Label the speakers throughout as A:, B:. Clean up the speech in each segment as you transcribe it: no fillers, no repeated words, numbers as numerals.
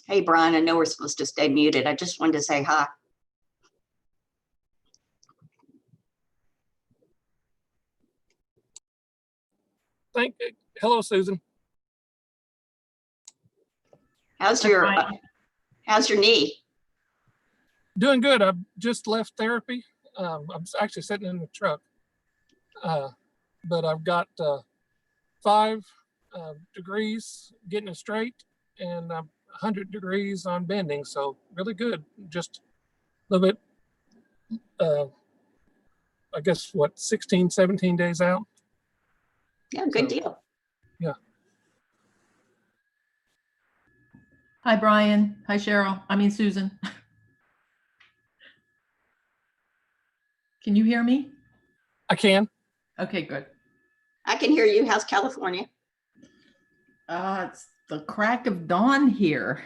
A: Hey, Brian, I know we're supposed to stay muted. I just wanted to say hi.
B: Hello, Susan.
A: How's your knee?
B: Doing good. I've just left therapy. I'm actually sitting in the truck, but I've got 5 degrees getting it straight and 100 degrees on bending. So really good. Just a little bit, I guess, what, 16, 17 days out?
A: Yeah, good deal.
B: Yeah.
C: Hi, Brian. Hi, Cheryl. I mean, Susan. Can you hear me?
B: I can.
C: Okay, good.
A: I can hear you. How's California?
C: It's the crack of dawn here.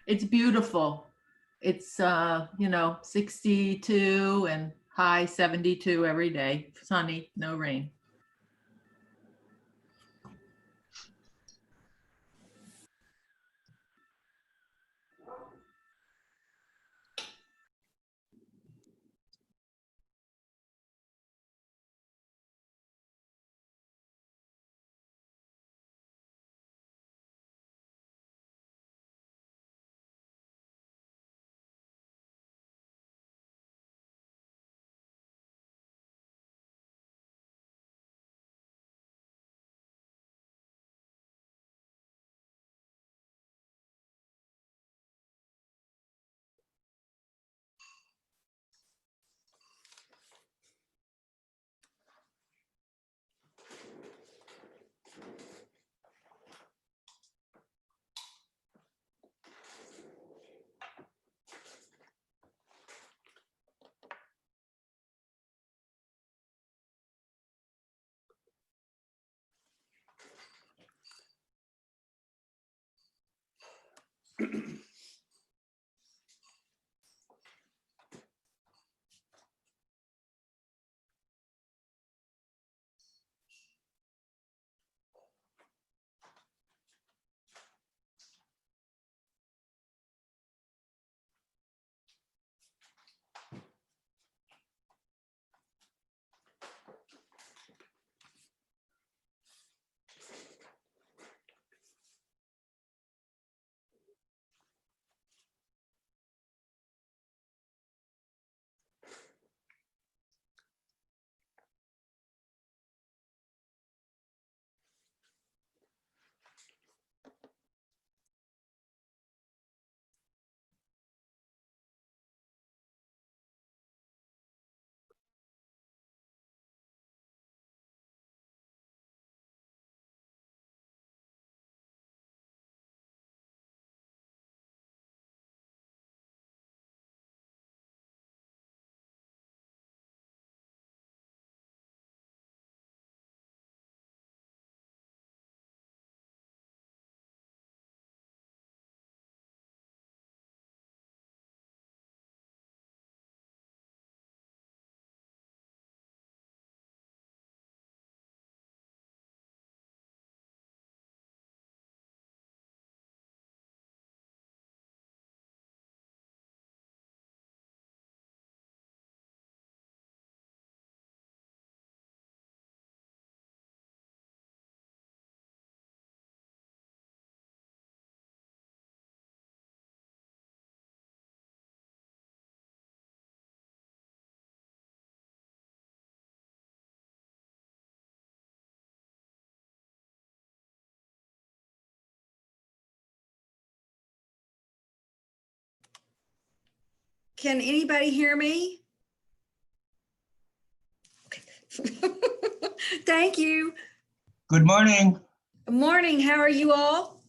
C: It's beautiful. It's, 62 and high 72 every day. Sunny, no rain.
D: Can anybody hear me? Thank you.
E: Good morning.
D: Good morning. How are you all?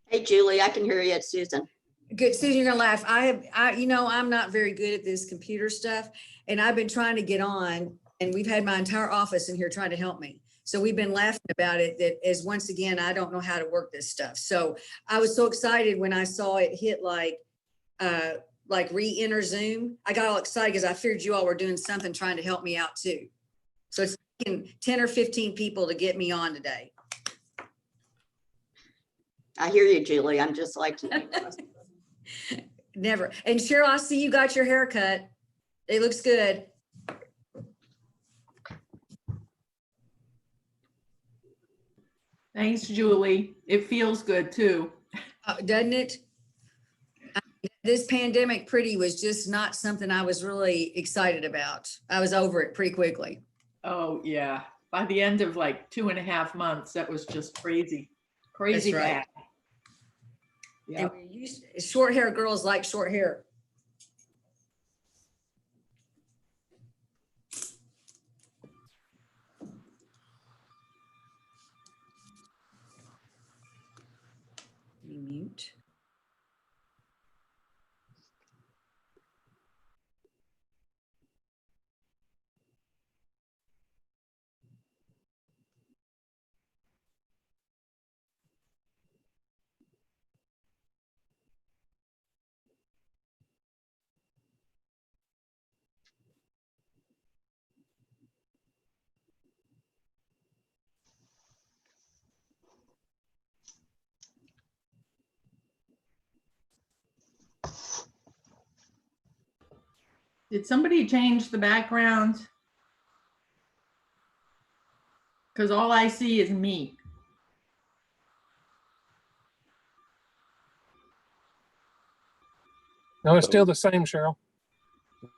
A: Hey, Julie, I can hear you. It's Susan.
D: Good. Susan, you're gonna laugh. I'm not very good at this computer stuff, and I've been trying to get on, and we've had my entire office in here trying to help me. So we've been laughing about it, that as once again, I don't know how to work this stuff. So I was so excited when I saw it hit like re-enter Zoom. I got all excited because I figured you all were doing something trying to help me out too. So it's taking 10 or 15 people to get me on today.
A: I hear you, Julie. I'm just like you.
D: Never. And Cheryl, I see you got your hair cut. It looks good.
C: Thanks, Julie. It feels good too.
D: Doesn't it? This pandemic pretty was just not something I was really excited about. I was over it pretty quickly.
C: Oh, yeah. By the end of like 2.5 months, that was just crazy, crazy
D: That's right.
C: bad. Yeah.
D: And we used, short hair girls like short hair. Mute.
C: Did somebody change the background? Because all I see is me.
B: No, it's still the same, Cheryl.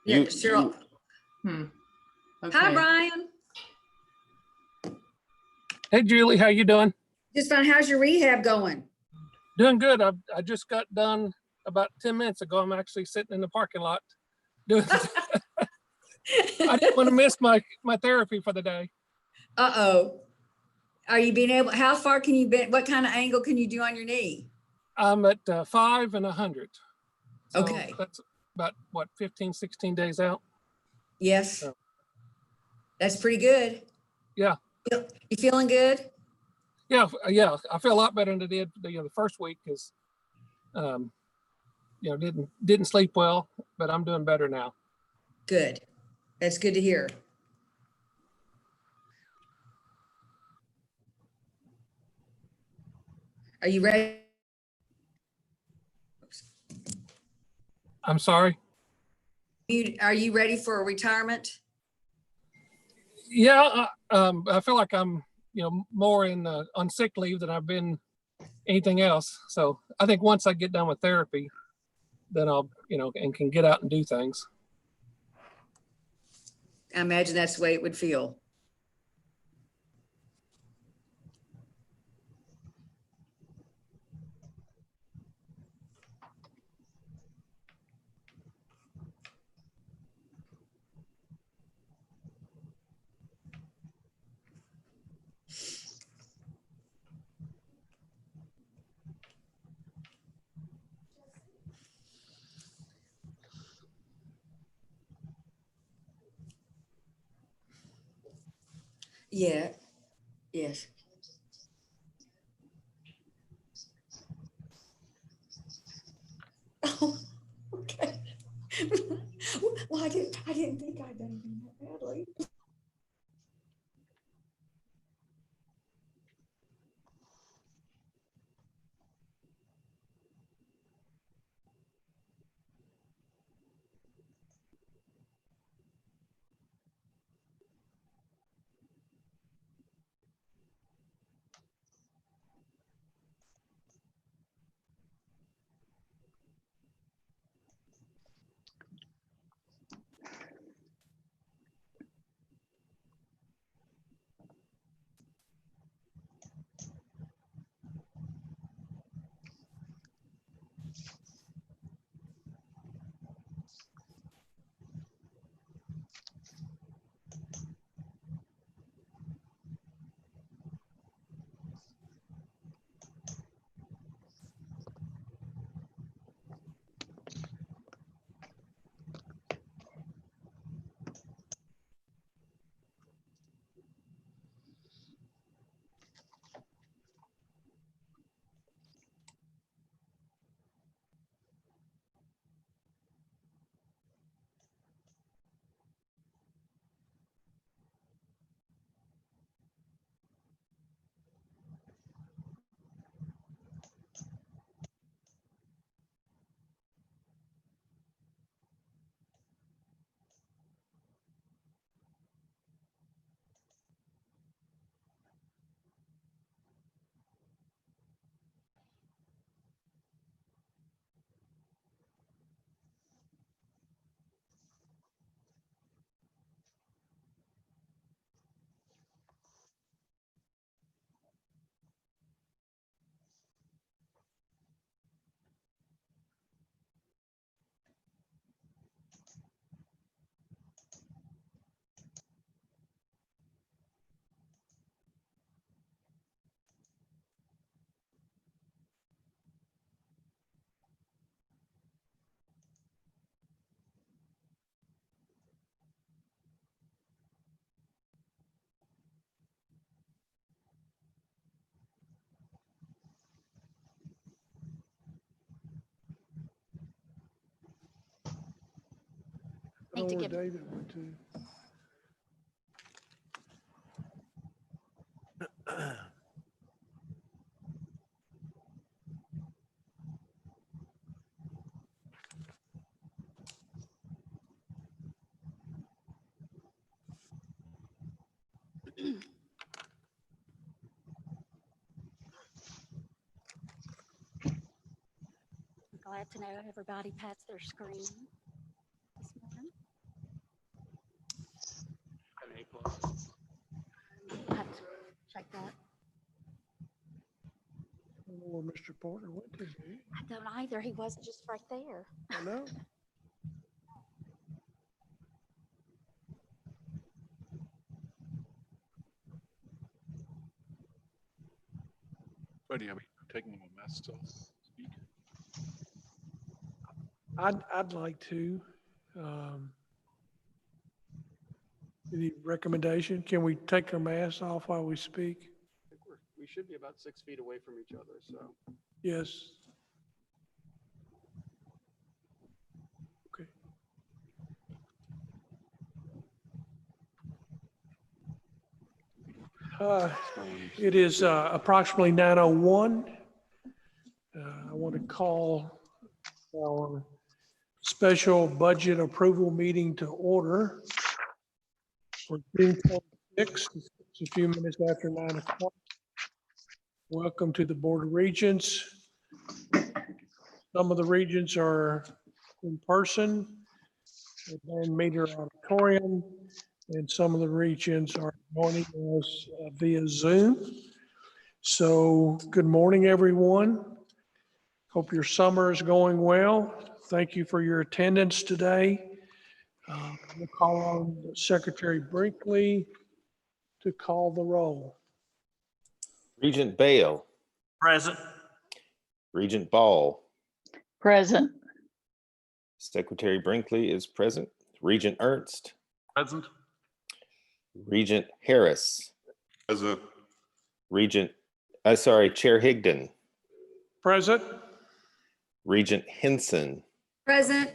D: Yeah,
F: You-
D: Cheryl.
C: Hmm.
D: Hi,
C: Okay.
D: Brian.
B: Hey, Julie, how you doing?
D: Just fine. How's your rehab going?
B: Doing good. I just got done about 10 minutes ago. I'm actually sitting in the parking lot doing. I didn't want to miss my therapy for the day.
D: Uh-oh. Are you being able, how far can you bend? What kind of angle can you do on your knee?
B: I'm at 5 and 100. So
D: Okay.
B: that's about what, 15, 16 days out.
D: Yes.
B: So.
D: That's pretty good.
B: Yeah.
D: You feeling good?
B: Yeah. I feel a lot better than I did the first week because, didn't sleep well, but I'm doing better now.
D: Good. That's good to hear. Are you ready?
B: I'm sorry.
D: Are you ready for a retirement?
B: Yeah. I feel like I'm, more on sick leave than I've been anything else. So I think once I get done with therapy, then I'll, and can get out and do things.
D: I imagine that's the way it would feel. Yeah. Yes. Oh, okay. Well, I didn't think I'd done anything that badly.
F: to
G: where
F: give,
G: David went to.
F: glad to know everybody pats their screen this morning. I have to check that.
G: I don't know where Mr. Porter went to.
F: I don't either. He wasn't just right there.
G: I know.
H: Buddy, are we taking a mess to speak?
G: I'd like to. Any recommendation? Can we take our masks off while we speak?
I: I think we should be about 6 feet away from each other, so.
G: Yes. Okay. It is approximately 9:01. I want to call our special budget approval meeting to order for June 26th. It's a few minutes after 9 o'clock. Welcome to the Board of Regents. Some of the regents are in person at Van Meter Auditorium, and some of the regents are joining us via Zoom. So good morning, everyone. Hope your summer is going well. Thank you for your attendance today. We'll call on Secretary Brinkley to call the roll.
J: Regent Bale.
K: Present.
J: Regent Ball.
A: Present.
J: Secretary Brinkley is present. Regent Ernst.
H: Present.
J: Regent Harris.
H: Present.
J: Chair Higdon.
G: Present.
J: Regent Henson.
D: Present.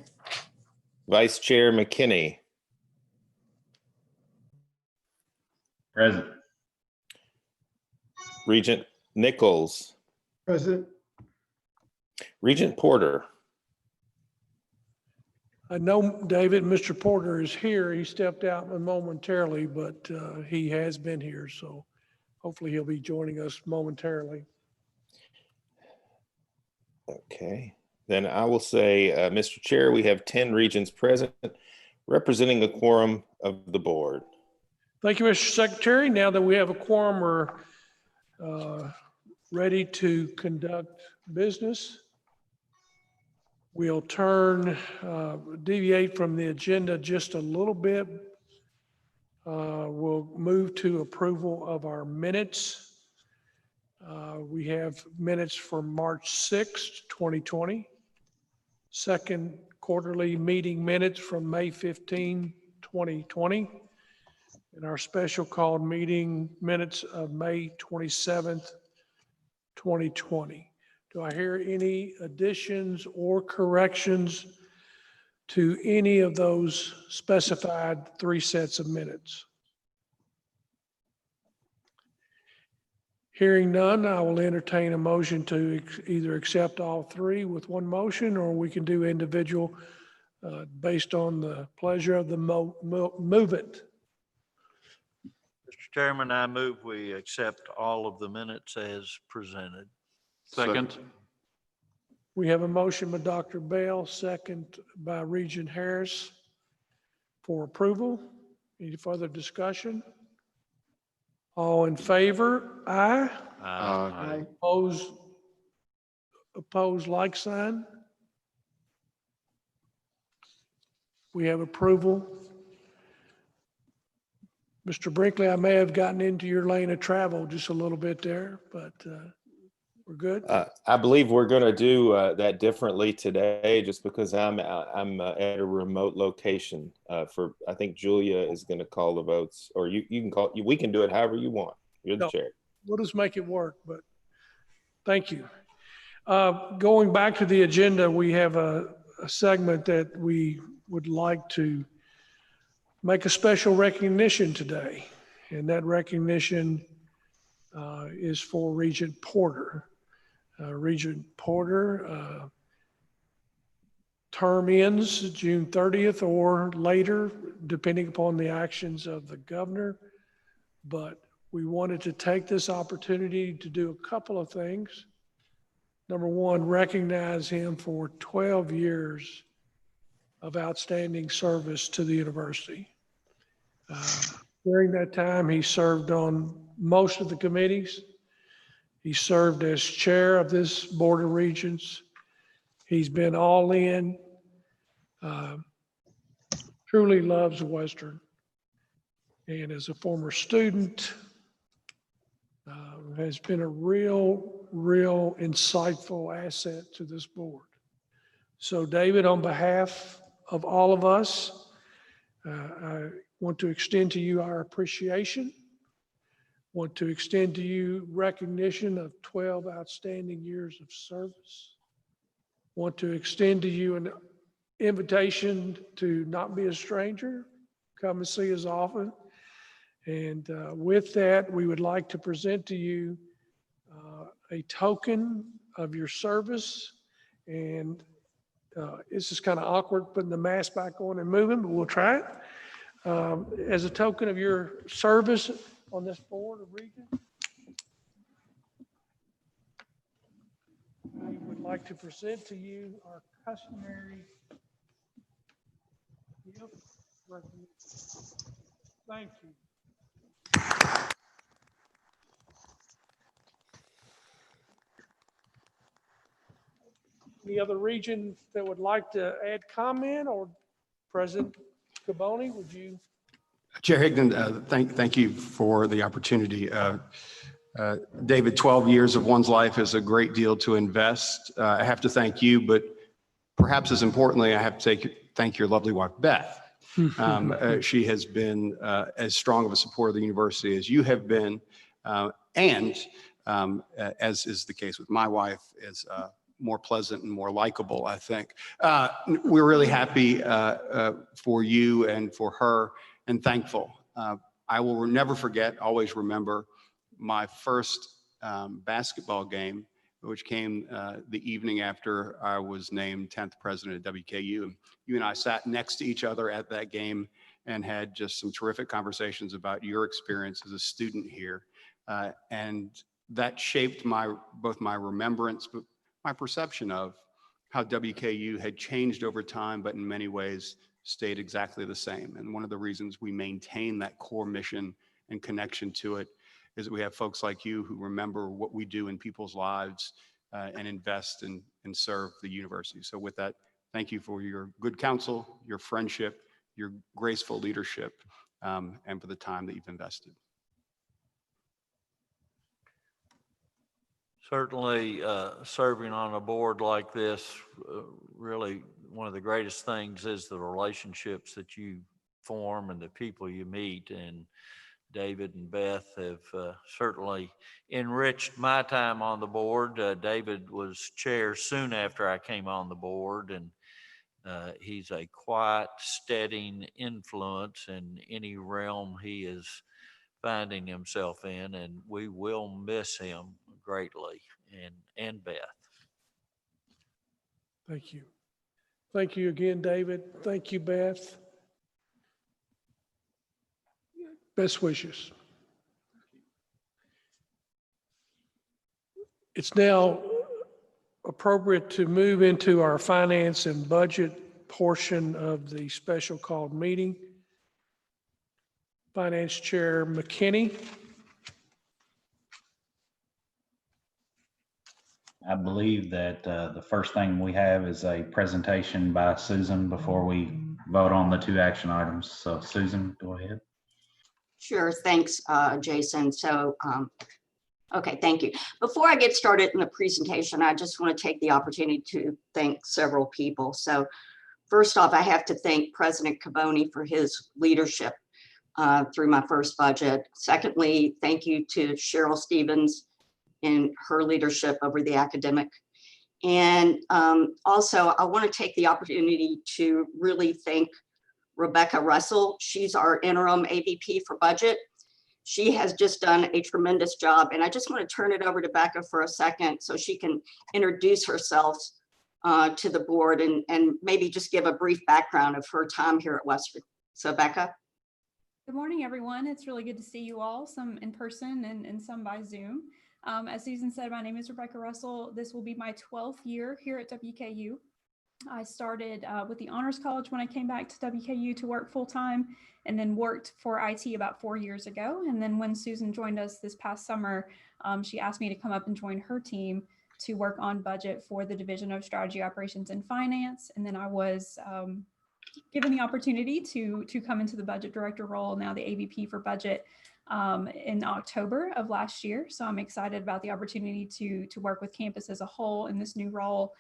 J: Vice Chair McKinney.
K: Present.
J: Regent Nichols.
G: Present.
J: Regent Porter.
G: I know, David, Mr. Porter is here. He stepped out momentarily, but he has been here, so hopefully he'll be joining us momentarily.
J: Okay, then I will say, Mr. Chair, we have 10 regents present, representing a quorum of the board.
G: Thank you, Mr. Secretary. Now that we have a quorum, we're ready to conduct business. We'll deviate from the agenda just a little bit. We'll move to approval of our minutes. We have minutes for March 6th, 2020. Second quarterly meeting minutes from May 15, 2020. And our special called meeting minutes of May 27th, 2020. Do I hear any additions or corrections to any of those specified 3 sets of minutes? Hearing none, I will entertain a motion to either accept all 3 with one motion, or we can do individual based on the pleasure of the movant.
K: Mr. Chairman, I move we accept all of the minutes as presented.
H: Second.
G: We have a motion by Dr. Bale, second by Regent Harris for approval. Any further discussion? All in favor? Aye.
K: Aye.
G: Opposed, like sign. We have approval. Mr. Brinkley, I may have gotten into your lane of travel just a little bit there, but we're good.
J: I believe we're going to do that differently today, just because I'm at a remote location. I think Julia is going to call the votes, or you can call. We can do it however you want. You're the chair.
G: We'll just make it work, but thank you. Going back to the agenda, we have a segment that we would like to make a special recognition today. And that recognition is for Regent Porter. Regent Porter, term ends June 30th or later, depending upon the actions of the governor. But we wanted to take this opportunity to do a couple of things. Number one, recognize him for 12 years of outstanding service to the university. During that time, he served on most of the committees. He served as chair of this Board of Regents. He's been all in, truly loves Western. And as a former student, has been a real insightful asset to this board. So David, on behalf of all of us, I want to extend to you our appreciation, want to extend to you recognition of 12 outstanding years of service, want to extend to you an invitation to not be a stranger, come and see us often. And with that, we would like to present to you a token of your service. And this is kind of awkward putting the mask back on and moving, but we'll try it. As a token of your service on this board of Regent, I would like to present to you our customary gift recognition. Thank you. Any other region that would like to add comment, or President Caboni, would you?
L: Chair Higdon, thank you for the opportunity. David, 12 years of one's life is a great deal to invest. I have to thank you, but perhaps as importantly, I have to thank your lovely wife, Beth. She has been as strong of a supporter of the university as you have been, and as is the case with my wife, is more pleasant and more likable, I think. We're really happy for you and for her, and thankful. I will never forget, always remember my first basketball game, which came the evening after I was named 10th president of WKU. You and I sat next to each other at that game and had just some terrific conversations about your experience as a student here. And that shaped both my remembrance, but my perception of how WKU had changed over time, but in many ways stayed exactly the same. And one of the reasons we maintain that core mission and connection to it is that we have folks like you who remember what we do in people's lives and invest and serve the university. So with that, thank you for your good counsel, your friendship, your graceful leadership, and for the time that you've invested.
K: Certainly, serving on a board like this, really one of the greatest things is the relationships that you form and the people you meet. And David and Beth have certainly enriched my time on the board. David was chair soon after I came on the board, and he's a quiet, steadying influence in any realm he is finding himself in, and we will miss him greatly, and Beth.
G: Thank you. Thank you again, David. Thank you, Beth. Best wishes. It's now appropriate to move into our finance and budget portion of the special called meeting. Finance Chair McKinney.
M: I believe that the first thing we have is a presentation by Susan before we vote on the two action items. So Susan, go ahead.
A: Sure, thanks, Jason. So, okay, thank you. Before I get started in the presentation, I just want to take the opportunity to thank several people. So first off, I have to thank President Caboni for his leadership through my first budget. Secondly, thank you to Cheryl Stevens in her leadership over the academic. And also, I want to take the opportunity to really thank Rebecca Russell. She's our interim AVP for budget. She has just done a tremendous job, and I just want to turn it over to Becca for a second so she can introduce herself to the board and maybe just give a brief background of her time here at Westford. So Becca.
N: Good morning, everyone. It's really good to see you all, some in person and some by Zoom. As Susan said, my name is Rebecca Russell. This will be my 12th year here at WKU. I started with the Honors College when I came back to WKU to work full-time, and then worked for IT about 4 years ago. And then when Susan joined us this past summer, she asked me to come up and join her team to work on budget for the Division of Strategy, Operations, and Finance. And then I was given the opportunity to come into the budget director role, now the AVP for budget, in October of last year. So I'm excited about the opportunity to work with campus as a whole in this new role,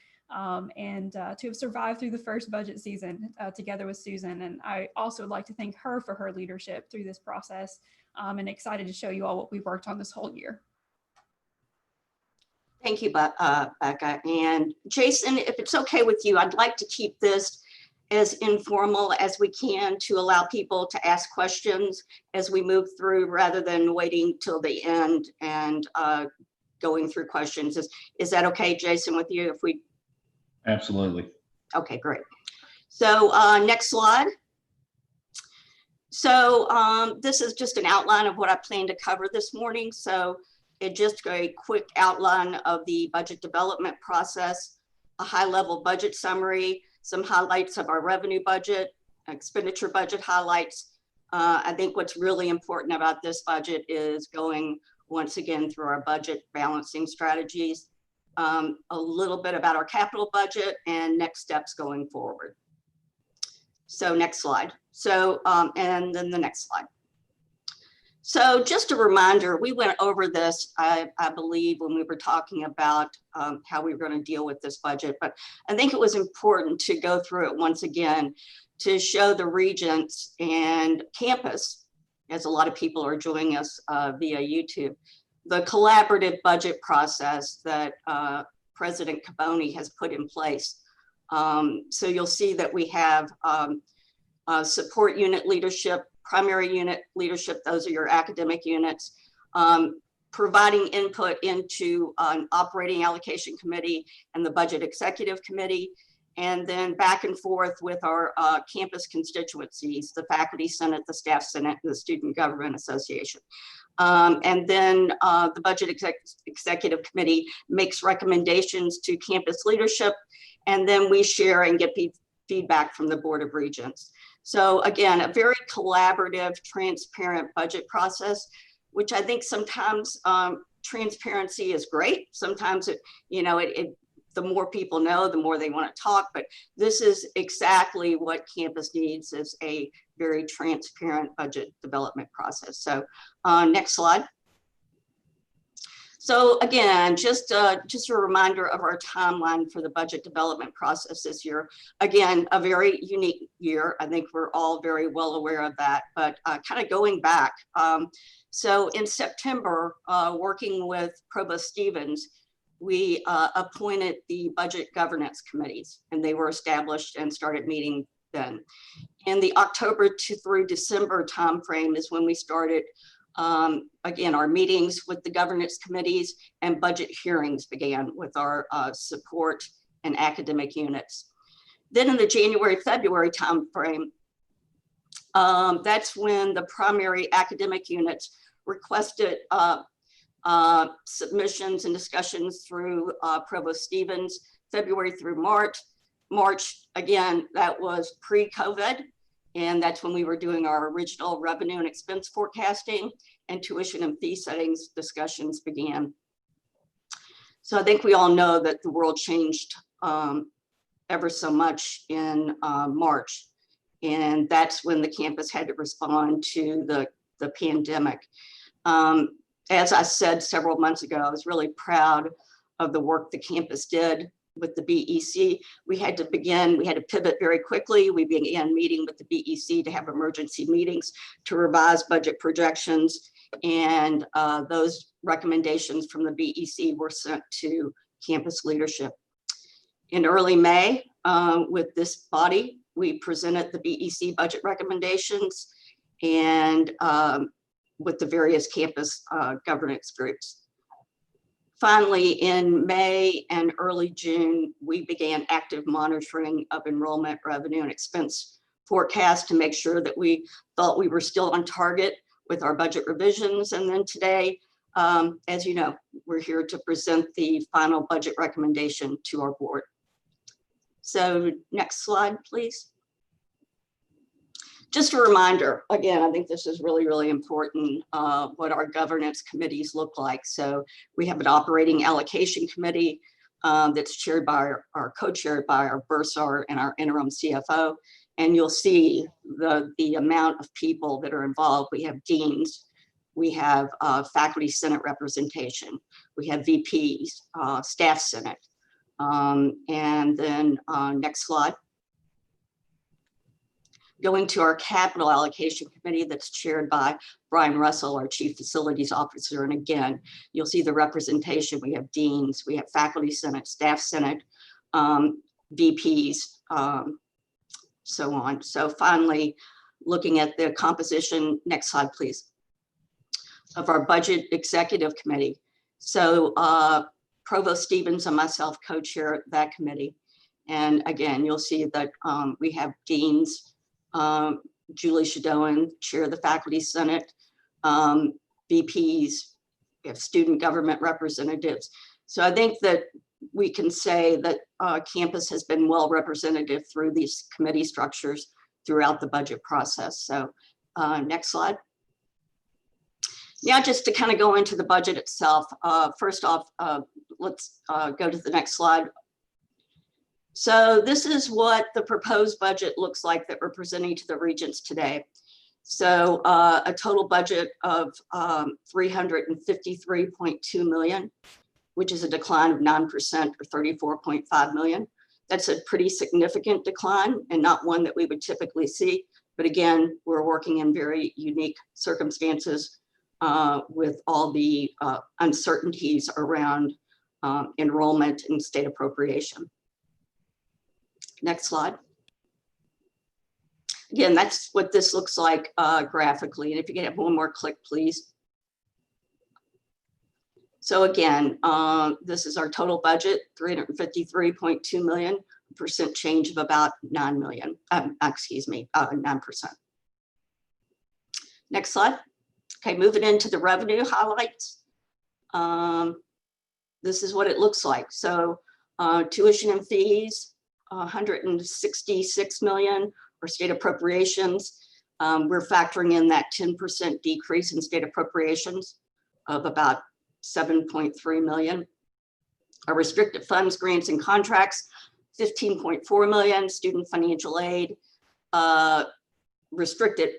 N: and to have survived through the first budget season together with Susan. And I also would like to thank her for her leadership through this process, and excited to show you all what we've worked on this whole year.
A: Thank you, Becca. And Jason, if it's okay with you, I'd like to keep this as informal as we can to allow people to ask questions as we move through, rather than waiting till the end and going through questions. Is that okay, Jason, with you? If we
M: Absolutely.
A: Okay, great. So next slide. So this is just an outline of what I plan to cover this morning. So it just a quick outline of the budget development process, a high-level budget summary, some highlights of our revenue budget, expenditure budget highlights. I think what's really important about this budget is going once again through our budget balancing strategies, a little bit about our capital budget and next steps going forward. So next slide. So, and then the next slide. So just a reminder, we went over this, I believe, when we were talking about how we were going to deal with this budget, but I think it was important to go through it once again to show the Regents and campus, as a lot of people are joining us via YouTube, the collaborative budget process that President Caboni has put in place. So you'll see that we have support unit leadership, primary unit leadership, those are your academic units, providing input into an operating allocation committee and the budget executive committee, and then back and forth with our campus constituencies, the faculty senate, the staff senate, and the student government association. And then the budget executive committee makes recommendations to campus leadership, and then we share and get feedback from the Board of Regents. So again, a very collaborative, transparent budget process, which I think sometimes transparency is great. Sometimes the more people know, the more they want to talk, but this is exactly what campus needs, is a very transparent budget development process. So next slide. So again, just a reminder of our timeline for the budget development process this year. Again, a very unique year. I think we're all very well aware of that, but kind of going back. So in September, working with Provost Stevens, we appointed the budget governance committees, and they were established and started meeting then. In the October through December timeframe is when we started again, our meetings with the governance committees, and budget hearings began with our support and academic units. Then in the January-February timeframe, that's when the primary academic units requested submissions and discussions through Provost Stevens. February through March, again, that was pre-COVID. And that's when we were doing our original revenue and expense forecasting, and tuition and fee settings discussions began. So I think we all know that the world changed ever so much in March. And that's when the campus had to respond to the pandemic. As I said several months ago, I was really proud of the work the campus did with the BEC. We had to pivot very quickly. We began meeting with the BEC to have emergency meetings to revise budget projections. And those recommendations from the BEC were sent to campus leadership. In early May, with this body, we presented the BEC budget recommendations and with the various campus governance groups. Finally, in May and early June, we began active monitoring of enrollment, revenue, and expense forecast to make sure that we thought we were still on target with our budget revisions. And then today, as you know, we're here to present the final budget recommendation to our board. So next slide, please. Just a reminder, again, I think this is really, really important, what our governance committees look like. So we have an operating allocation committee that's chaired by our co-chaired by our bursar and our interim CFO. And you'll see the amount of people that are involved. We have deans, we have faculty senate representation, we have VPs, staff senate. And then next slide. Going to our capital allocation committee that's chaired by Brian Russell, our chief facilities officer. And again, you'll see the representation. We have deans, we have faculty senate, staff senate, VPs, so on. So finally, looking at the composition, next slide, please, of our budget executive committee. So Provost Stevens and myself co-chair that committee. And again, you'll see that we have deans, Julie Shadoan, chair of the faculty senate, VPs, we have student government representatives. So I think that we can say that campus has been well represented through these committee structures throughout the budget process. So next slide. Now, just to kind of go into the budget itself, first off, let's go to the next slide. So this is what the proposed budget looks like that we're presenting to the Regents today. So a total budget of 353.2 million, which is a decline of 9% or 34.5 million. That's a pretty significant decline and not one that we would typically see. But again, we're working in very unique circumstances with all the uncertainties around enrollment and state appropriation. Next slide. Again, that's what this looks like graphically. And if you can have one more click, please. So again, this is our total budget, 353.2 million, percent change of about 9 million, 9%. Next slide. Okay, moving into the revenue highlights. This is what it looks like. So tuition and fees, 166 million for state appropriations. We're factoring in that 10% decrease in state appropriations of about 7.3 million. Our restricted funds, grants and contracts, 15.4 million. Student financial aid, restricted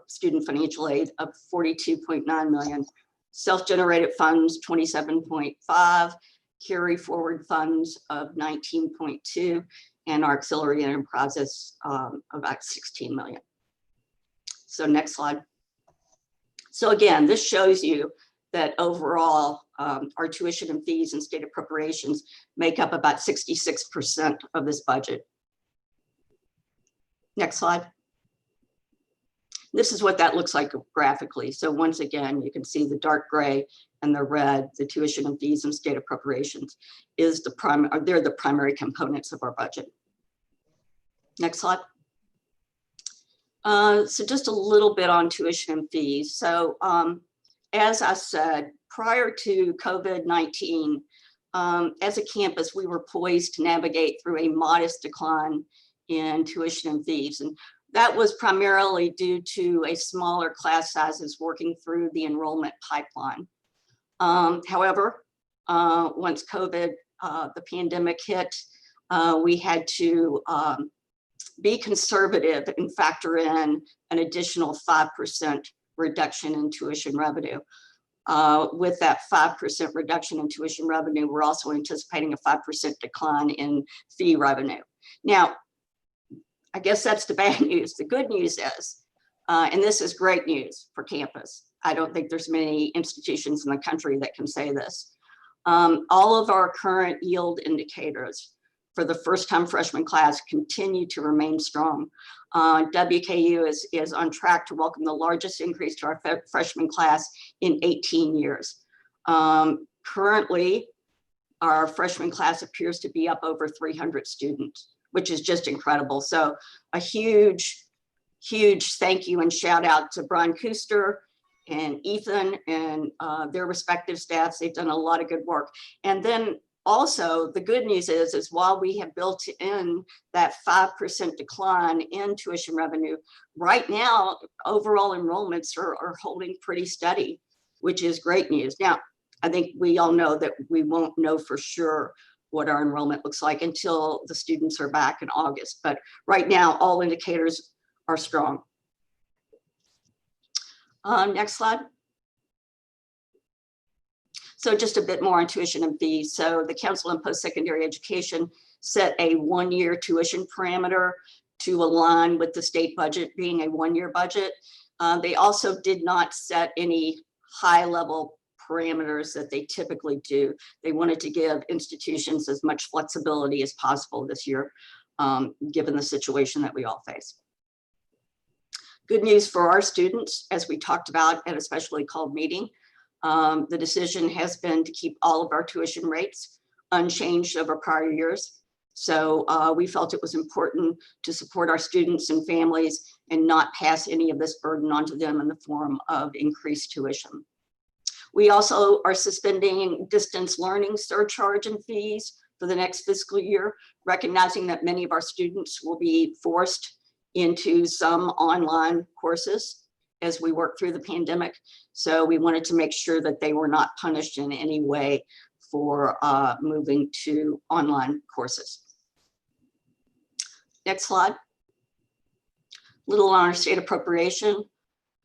A: student financial aid of 42.9 million. Self-generated funds, 27.5. Carry forward funds of 19.2, and our auxiliary enterprises about 16 million. So next slide. So again, this shows you that overall our tuition and fees and state appropriations make up about 66% of this budget. Next slide. This is what that looks like graphically. So once again, you can see the dark gray and the red, the tuition and fees and state appropriations is they're the primary components of our budget. Next slide. So just a little bit on tuition and fees. So as I said, prior to COVID-19, as a campus, we were poised to navigate through a modest decline in tuition and fees. And that was primarily due to a smaller class sizes working through the enrollment pipeline. However, once COVID, the pandemic hit, we had to be conservative and factor in an additional 5% reduction in tuition revenue. With that 5% reduction in tuition revenue, we're also anticipating a 5% decline in fee revenue. Now, I guess that's the bad news. The good news is, and this is great news for campus. I don't think there's many institutions in the country that can say this. All of our current yield indicators for the first-time freshman class continue to remain strong. WKU is on track to welcome the largest increase to our freshman class in 18 years. Currently, our freshman class appears to be up over 300 students, which is just incredible. So a huge thank you and shout out to Brian Kuster and Ethan and their respective staffs. They've done a lot of good work. And then also the good news is while we have built in that 5% decline in tuition revenue, right now, overall enrollments are holding pretty steady, which is great news. Now, I think we all know that we won't know for sure what our enrollment looks like until the students are back in August. But right now, all indicators are strong. Next slide. So just a bit more on tuition and fees. So the Council on Post-Secondary Education set a one-year tuition parameter to align with the state budget being a one-year budget. They also did not set any high-level parameters that they typically do. They wanted to give institutions as much flexibility as possible this year, given the situation that we all face. Good news for our students, as we talked about at a specially called meeting, the decision has been to keep all of our tuition rates unchanged over prior years. So we felt it was important to support our students and families and not pass any of this burden onto them in the form of increased tuition. We also are suspending distance learning surcharge and fees for the next fiscal year, recognizing that many of our students will be forced into some online courses as we work through the pandemic. So we wanted to make sure that they were not punished in any way for moving to online courses. Next slide. Little on our state appropriation.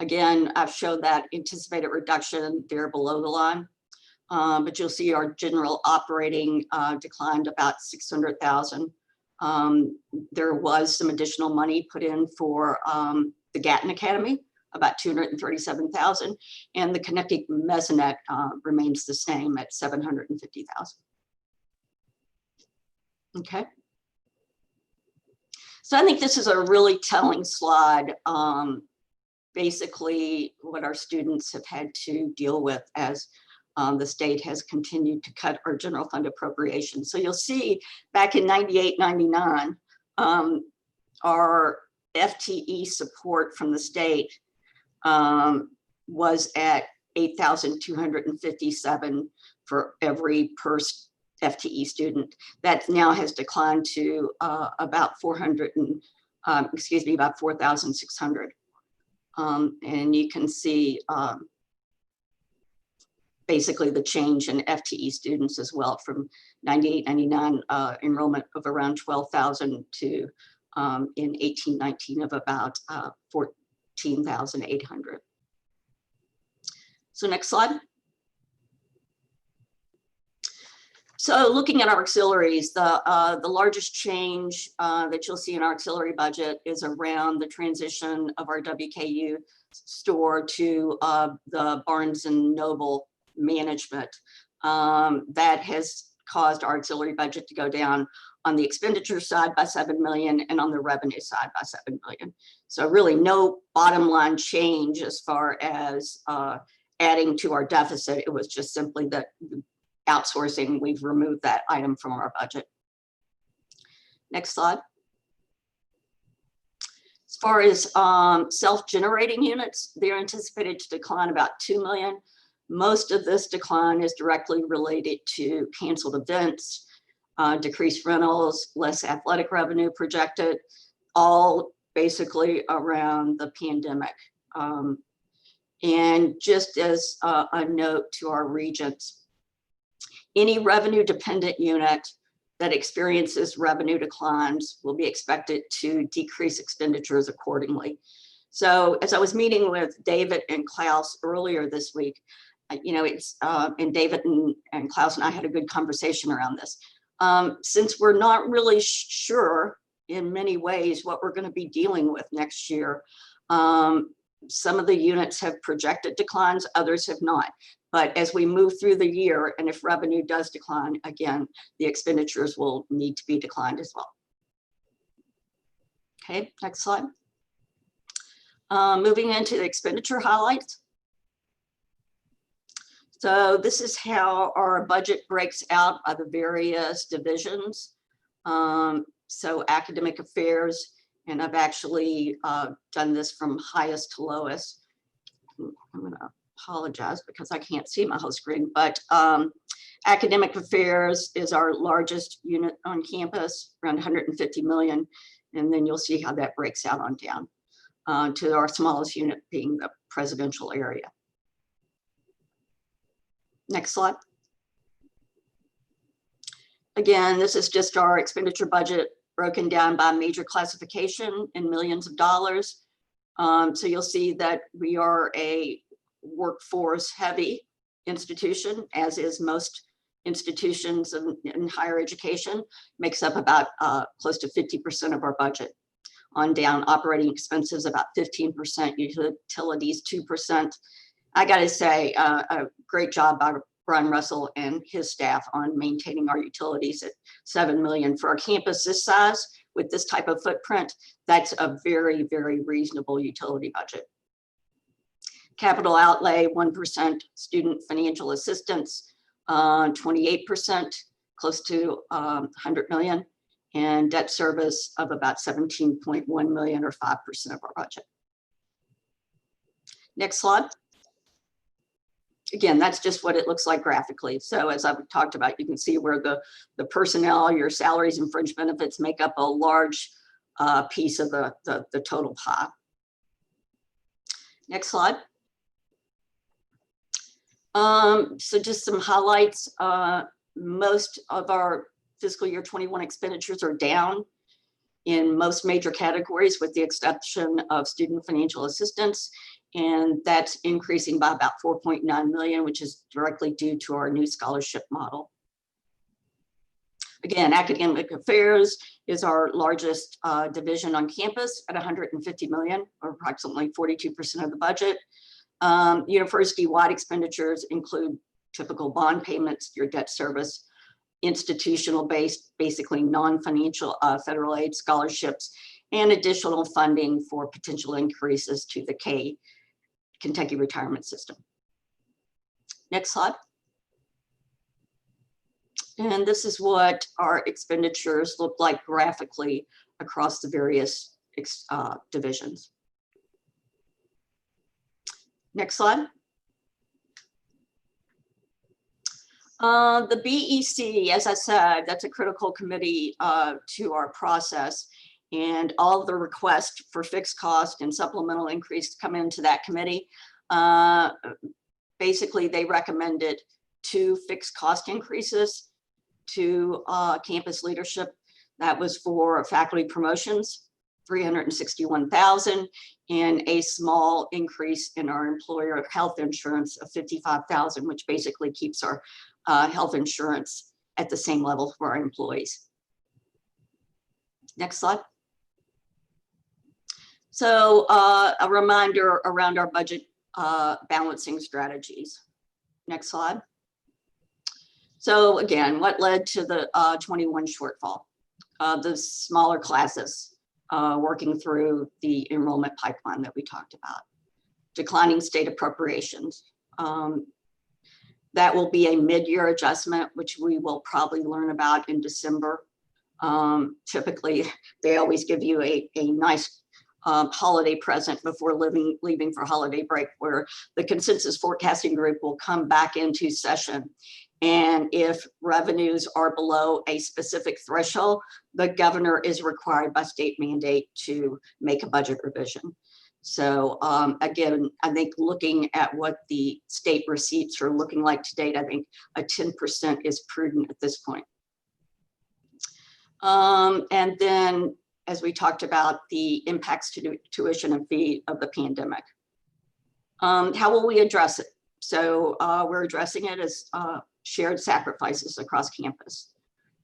A: Again, I've showed that anticipated reduction there below the line, but you'll see our general operating declined about 600,000. There was some additional money put in for the Gatton Academy, about 237,000, and the Connecticut Mesonet remains the same at 750,000. Okay. So I think this is a really telling slide. Basically what our students have had to deal with as the state has continued to cut our general fund appropriation. So you'll see back in 98, 99, our FTE support from the state was at 8,257 for every per FTE student. That now has declined to about 4,600. And you can see basically the change in FTE students as well from 98, 99 enrollment of around 12,000 to in 18, 19 of about 14,800. So next slide. So looking at our auxiliaries, the largest change that you'll see in our auxiliary budget is around the transition of our WKU store to the Barnes & Noble management. That has caused our auxiliary budget to go down on the expenditure side by 7 million and on the revenue side by 7 million. So really no bottom line change as far as adding to our deficit. It was just simply that outsourcing, we've removed that item from our budget. Next slide. As far as self-generating units, they're anticipated to decline about 2 million. Most of this decline is directly related to canceled events, decreased rentals, less athletic revenue projected, all basically around the pandemic. And just as a note to our regents, any revenue dependent unit that experiences revenue declines will be expected to decrease expenditures accordingly. So as I was meeting with David and Klaus earlier this week, you know, and David and Klaus and I had a good conversation around this. Since we're not really sure in many ways what we're going to be dealing with next year, some of the units have projected declines, others have not. But as we move through the year, and if revenue does decline, again, the expenditures will need to be declined as well. Okay, next slide. Moving into the expenditure highlights. So this is how our budget breaks out by the various divisions. So academic affairs, and I've actually done this from highest to lowest. I'm gonna apologize because I can't see my whole screen, but academic affairs is our largest unit on campus, around 150 million. And then you'll see how that breaks out on down to our smallest unit being the presidential area. Next slide. Again, this is just our expenditure budget broken down by major classification in millions of dollars. So you'll see that we are a workforce heavy institution, as is most institutions in higher education, makes up about close to 50% of our budget. On down, operating expenses about 15%, utilities 2%. I gotta say, a great job by Brian Russell and his staff on maintaining our utilities at 7 million. For our campus this size, with this type of footprint, that's a very, very reasonable utility budget. Capital outlay, 1%, student financial assistance, 28%, close to 100 million, and debt service of about 17.1 million, or 5% of our budget. Next slide. Again, that's just what it looks like graphically. So as I've talked about, you can see where the personnel, your salaries and fringe benefits make up a large piece of the total pie. Next slide. So just some highlights. Most of our fiscal year 21 expenditures are down in most major categories, with the exception of student financial assistance. And that's increasing by about 4.9 million, which is directly due to our new scholarship model. Again, academic affairs is our largest division on campus at 150 million, or approximately 42% of the budget. University-wide expenditures include typical bond payments, your debt service, institutional-based, basically non-financial federal aid scholarships, and additional funding for potential increases to the Kentucky retirement system. Next slide. And this is what our expenditures look like graphically across the various divisions. Next slide. The BEC, as I said, that's a critical committee to our process, and all the requests for fixed cost and supplemental increase come into that committee. Basically, they recommended 2 fixed cost increases to campus leadership. That was for faculty promotions, 361,000, and a small increase in our employer health insurance of 55,000, which basically keeps our health insurance at the same level for our employees. Next slide. So a reminder around our budget balancing strategies. Next slide. So again, what led to the 21 shortfall? The smaller classes working through the enrollment pipeline that we talked about. Declining state appropriations. That will be a mid-year adjustment, which we will probably learn about in December. Typically, they always give you a nice holiday present before leaving for holiday break, where the consensus forecasting group will come back into session. And if revenues are below a specific threshold, the governor is required by state mandate to make a budget revision. So again, I think looking at what the state receipts are looking like to date, I think a 10% is prudent at this point. And then, as we talked about, the impacts to tuition and fee of the pandemic. How will we address it? So we're addressing it as shared sacrifices across campus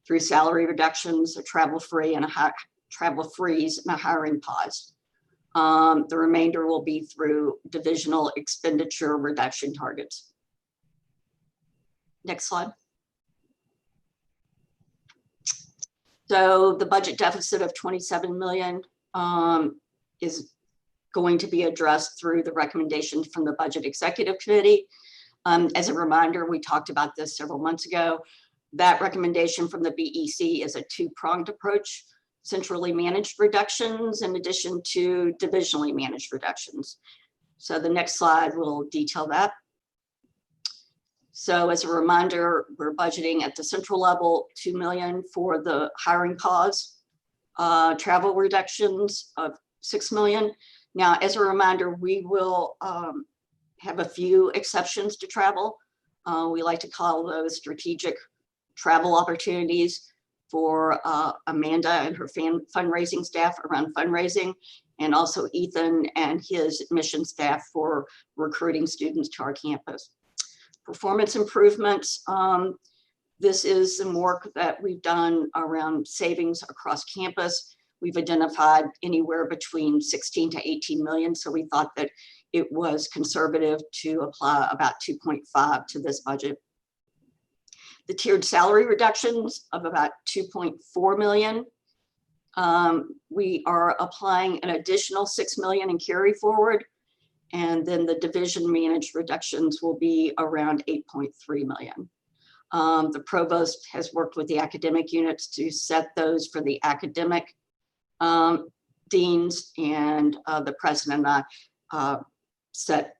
A: through salary reductions, a travel freeze, and a hiring pause. The remainder will be through divisional expenditure reduction targets. Next slide. So the budget deficit of 27 million is going to be addressed through the recommendations from the Budget Executive Committee. As a reminder, we talked about this several months ago. That recommendation from the BEC is a two-pronged approach: centrally managed reductions in addition to divisionally managed reductions. So the next slide will detail that. So as a reminder, we're budgeting at the central level 2 million for the hiring pause, travel reductions of 6 million. Now, as a reminder, we will have a few exceptions to travel. We like to call those strategic travel opportunities for Amanda and her fundraising staff around fundraising, and also Ethan and his admission staff for recruiting students to our campus. Performance improvements. This is some work that we've done around savings across campus. We've identified anywhere between 16 to 18 million. So we thought that it was conservative to apply about 2.5 to this budget. The tiered salary reductions of about 2.4 million. We are applying an additional 6 million in carry forward. And then the division managed reductions will be around 8.3 million. The provost has worked with the academic units to set those for the academic deans, and the president and I set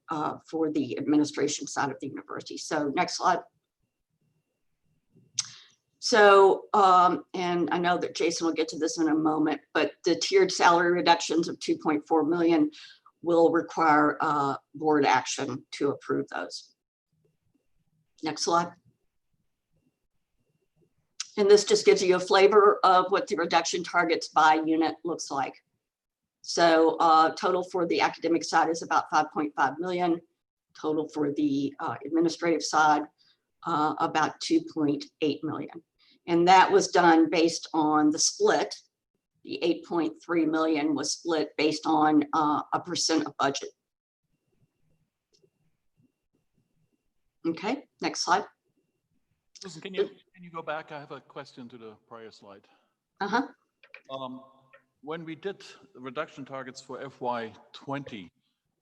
A: for the administration side of the university. So next slide. So, and I know that Jason will get to this in a moment, but the tiered salary reductions of 2.4 million will require board action to approve those. Next slide. And this just gives you a flavor of what the reduction targets by unit looks like. So total for the academic side is about 5.5 million. Total for the administrative side, about 2.8 million. And that was done based on the split. The 8.3 million was split based on a percent of budget. Okay, next slide.
H: Susan, can you go back? I have a question to the prior slide. When we did the reduction targets for FY20,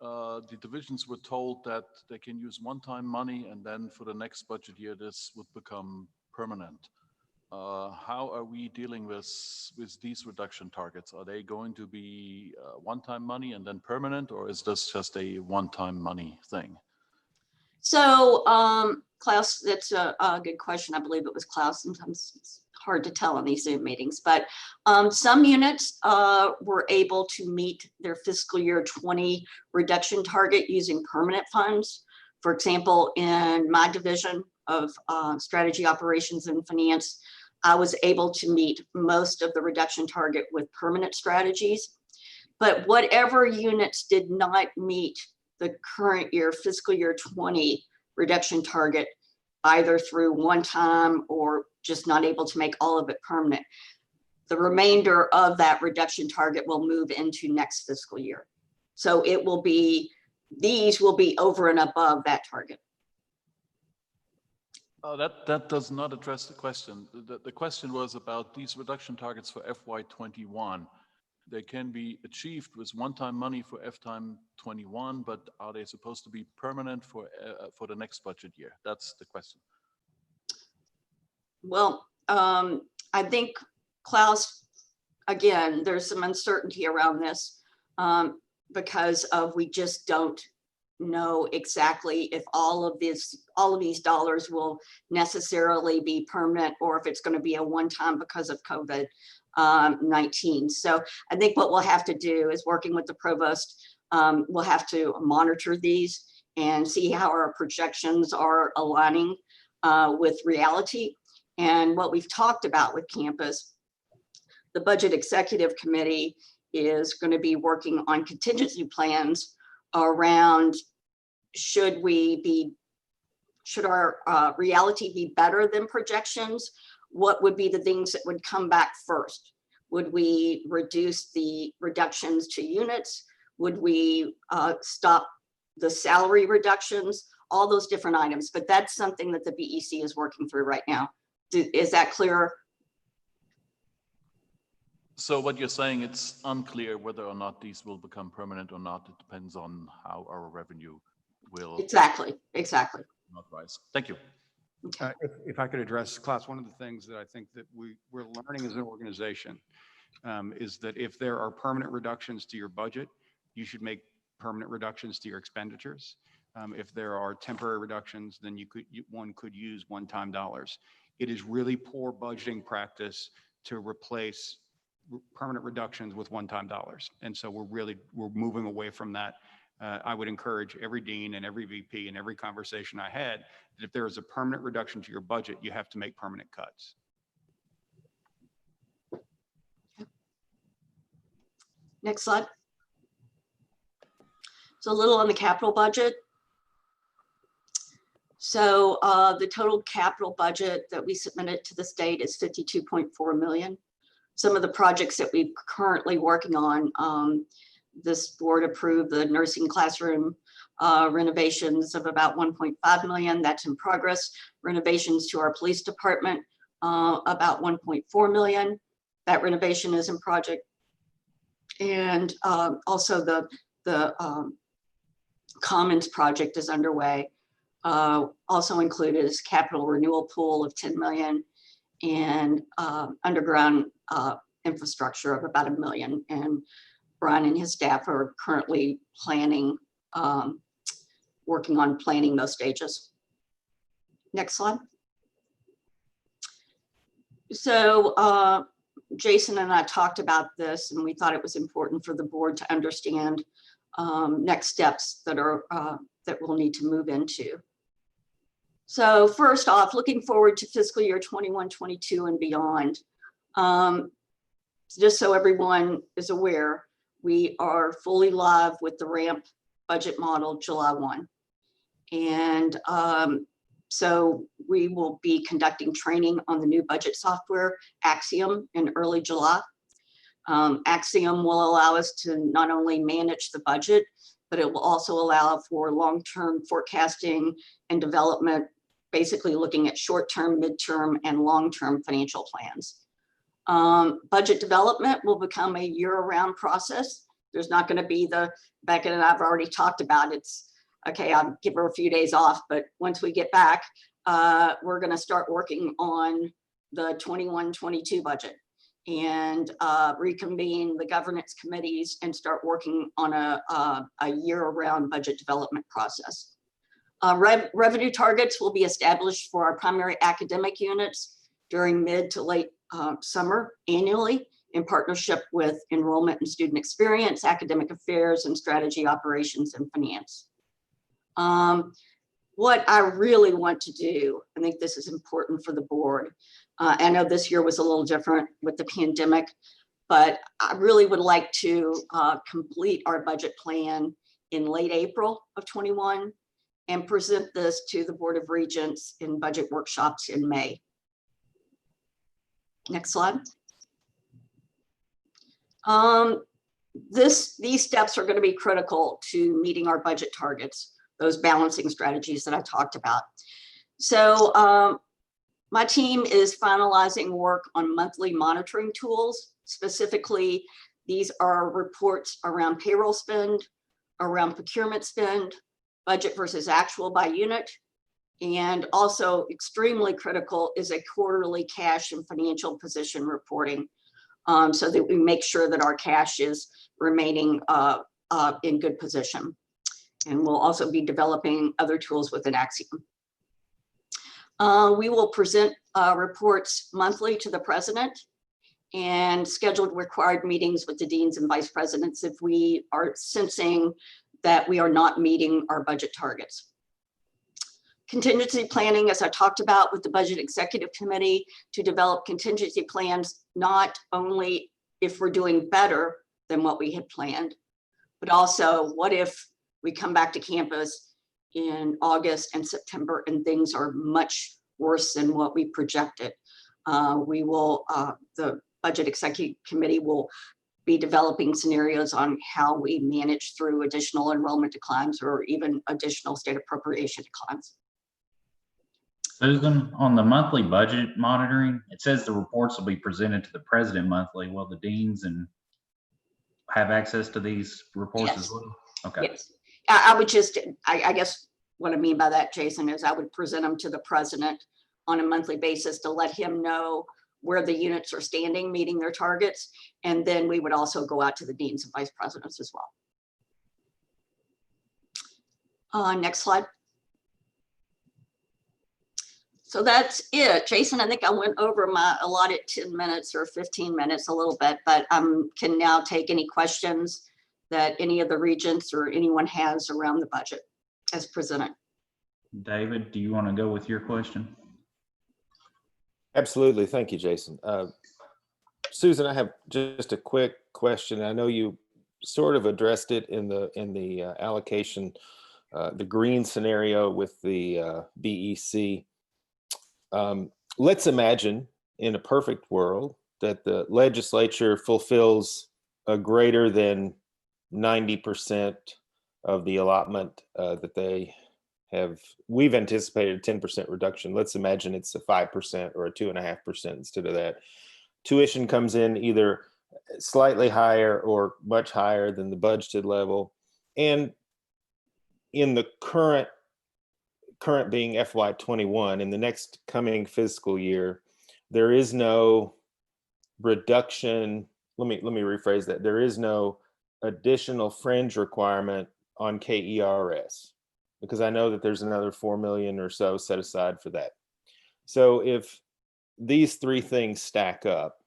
H: the divisions were told that they can use one-time money, and then for the next budget year, this would become permanent. How are we dealing with these reduction targets? Are they going to be one-time money and then permanent, or is this just a one-time money thing?
A: So Klaus, that's a good question. I believe it was Klaus. Sometimes it's hard to tell in these Zoom meetings, but some units were able to meet their fiscal year 20 reduction target using permanent funds. For example, in my division of strategy, operations, and finance, I was able to meet most of the reduction target with permanent strategies. But whatever units did not meet the current year, fiscal year 20 reduction target, either through one time or just not able to make all of it permanent, the remainder of that reduction target will move into next fiscal year. So it will be, these will be over and above that target.
H: That does not address the question. The question was about these reduction targets for FY21. They can be achieved with one-time money for FY21, but are they supposed to be permanent for the next budget year? That's the question.
A: Well, I think, Klaus, again, there's some uncertainty around this because of we just don't know exactly if all of these dollars will necessarily be permanent or if it's going to be a one-time because of COVID-19. So I think what we'll have to do is, working with the provost, we'll have to monitor these and see how our projections are aligning with reality. And what we've talked about with campus, the Budget Executive Committee is going to be working on contingency plans around should our reality be better than projections? What would be the things that would come back first? Would we reduce the reductions to units? Would we stop the salary reductions? all those different items, but that's something that the BEC is working through right now. Is that clear?
H: So what you're saying, it's unclear whether or not these will become permanent or not. It depends on how our revenue will
A: Exactly.
H: not rise. Thank you.
L: If I could address class, one of the things that I think that we're learning as an organization is that if there are permanent reductions to your budget, you should make permanent reductions to your expenditures. If there are temporary reductions, then one could use one-time dollars. It is really poor budgeting practice to replace permanent reductions with one-time dollars. And so we're moving away from that. I would encourage every dean and every VP and every conversation I had that if there is a permanent reduction to your budget, you have to make permanent cuts.
A: Next slide. So a little on the capital budget. So the total capital budget that we submitted to the state is 52.4 million. Some of the projects that we're currently working on, this board approved the nursing classroom renovations of about 1.5 million. That's in progress. Renovations to our police department, about 1.4 million. That renovation is in project. And also the Commons project is underway. Also included is capital renewal pool of 10 million and underground infrastructure of about $1 million. And Brian and his staff are currently planning, working on planning those stages. Next slide. So Jason and I talked about this, and we thought it was important for the board to understand next steps that we'll need to move into. So first off, looking forward to fiscal year 21-22 and beyond. Just so everyone is aware, we are fully live with the RAMP budget model July 1. And so we will be conducting training on the new budget software, Axiom, in early July. Axiom will allow us to not only manage the budget, but it will also allow for long-term forecasting and development, basically looking at short-term, mid-term, and long-term financial plans. Budget development will become a year-round process. There's not going to be Becca and I've already talked about it's, okay, I'll give her a few days off, but once we get back, we're going to start working on the 21-22 budget and reconvene the governance committees and start working on a year-round budget development process. Revenue targets will be established for our primary academic units during mid to late summer annually in partnership with enrollment and student experience, academic affairs, and strategy, operations, and finance. What I really want to do, I think this is important for the board. I know this year was a little different with the pandemic, but I really would like to complete our budget plan in late April of 21 and present this to the Board of Regents in budget workshops in May. Next slide. These steps are going to be critical to meeting our budget targets, those balancing strategies that I talked about. So my team is finalizing work on monthly monitoring tools. Specifically, these are reports around payroll spend, around procurement spend, budget versus actual by unit, and also extremely critical is a quarterly cash and financial position reporting, so that we make sure that our cash is remaining in good position. And we'll also be developing other tools within Axiom. We will present reports monthly to the president and scheduled required meetings with the deans and vice presidents if we are sensing that we are not meeting our budget targets. Contingency planning, as I talked about with the Budget Executive Committee, to develop contingency plans, not only if we're doing better than what we had planned, but also what if we come back to campus in August and September and things are much worse than what we projected. The Budget Executive Committee will be developing scenarios on how we manage through additional enrollment declines or even additional state appropriation declines.
M: Susan, on the monthly budget monitoring, it says the reports will be presented to the president monthly. Will the deans and have access to these reports as
A: Yes.
M: well? Okay.
A: Yes, I would just, I guess what I mean by that, Jason, is I would present them to the president on a monthly basis to let him know where the units are standing, meeting their targets. And then we would also go out to the deans and vice presidents as well. Next slide. So that's it. Jason, I think I went over my allotted 10 minutes or 15 minutes a little bit, but can now take any questions that any of the regents or anyone has around the budget as presented.
M: David, do you want to go with your question?
J: Absolutely. Thank you, Jason. Susan, I have just a quick question. I know you sort of addressed it in the allocation, the green scenario with the BEC. Let's imagine in a perfect world that the legislature fulfills a greater than 90% of the allotment that they have. We've anticipated a 10% reduction. Let's imagine it's a 5% or a 2.5% instead of that. Tuition comes in either slightly higher or much higher than the budgeted level. And in the current being FY21, in the next coming fiscal year, there is no reduction. Let me rephrase that. There is no additional fringe requirement on KERS, because I know that there's another 4 million or so set aside for that. So if these three things stack up,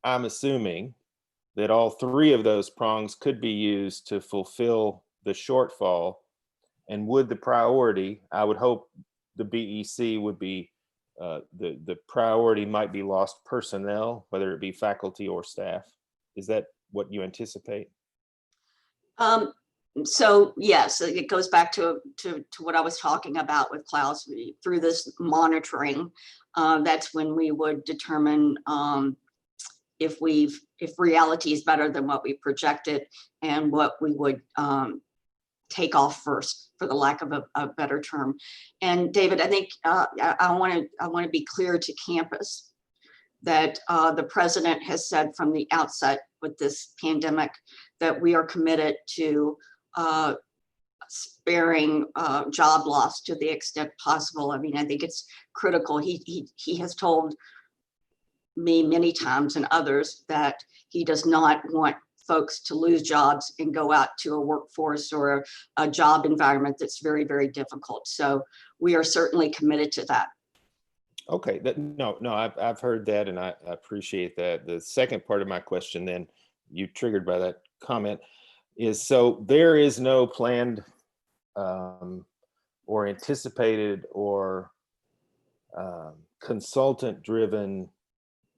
J: I'm assuming that all three of those prongs could be used to fulfill the shortfall. And would the priority, I would hope the BEC would be, the priority might be lost personnel, whether it be faculty or staff. Is that what you anticipate?
A: So yes, it goes back to what I was talking about with Klaus. Through this monitoring, that's when we would determine if reality is better than what we projected and what we would take off first, for the lack of a better term. And David, I think I want to be clear to campus that the president has said from the outset with this pandemic that we are committed to sparing job loss to the extent possible. I mean, I think it's critical. He has told me many times and others that he does not want folks to lose jobs and go out to a workforce or a job environment that's very, very difficult. So we are certainly committed to that.
J: Okay, no, I've heard that, and I appreciate that. The second part of my question, then, you triggered by that comment, is so there is no planned or anticipated or consultant-driven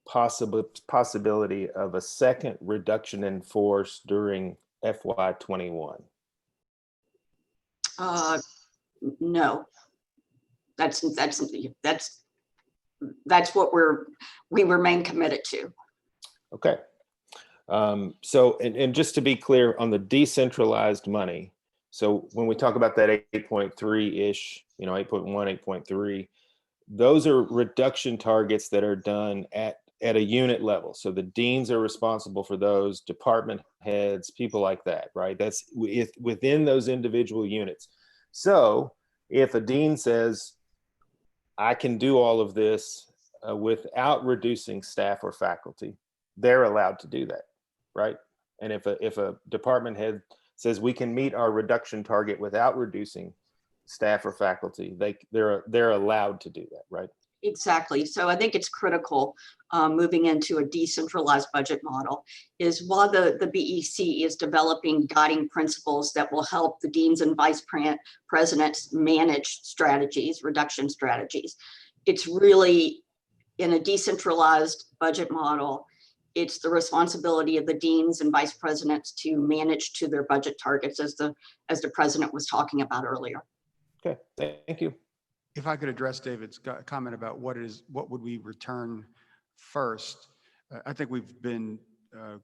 J: possibility of a second reduction in force during FY21?
A: No, that's what we remain committed to.
J: Okay. So, and just to be clear on the decentralized money, so when we talk about that 8.3-ish, 8.1, 8.3, those are reduction targets that are done at a unit level. So the deans are responsible for those, department heads, people like that, right? That's within those individual units. So if a dean says, I can do all of this without reducing staff or faculty, they're allowed to do that, right? And if a department head says we can meet our reduction target without reducing staff or faculty, they're allowed to do that, right?
A: Exactly. So I think it's critical moving into a decentralized budget model is while the BEC is developing guiding principles that will help the deans and vice presidents manage strategies, reduction strategies. It's really in a decentralized budget model, it's the responsibility of the deans and vice presidents to manage to their budget targets as the president was talking about earlier.
J: Okay, thank you.
L: If I could address David's comment about what would we return first, I think we've been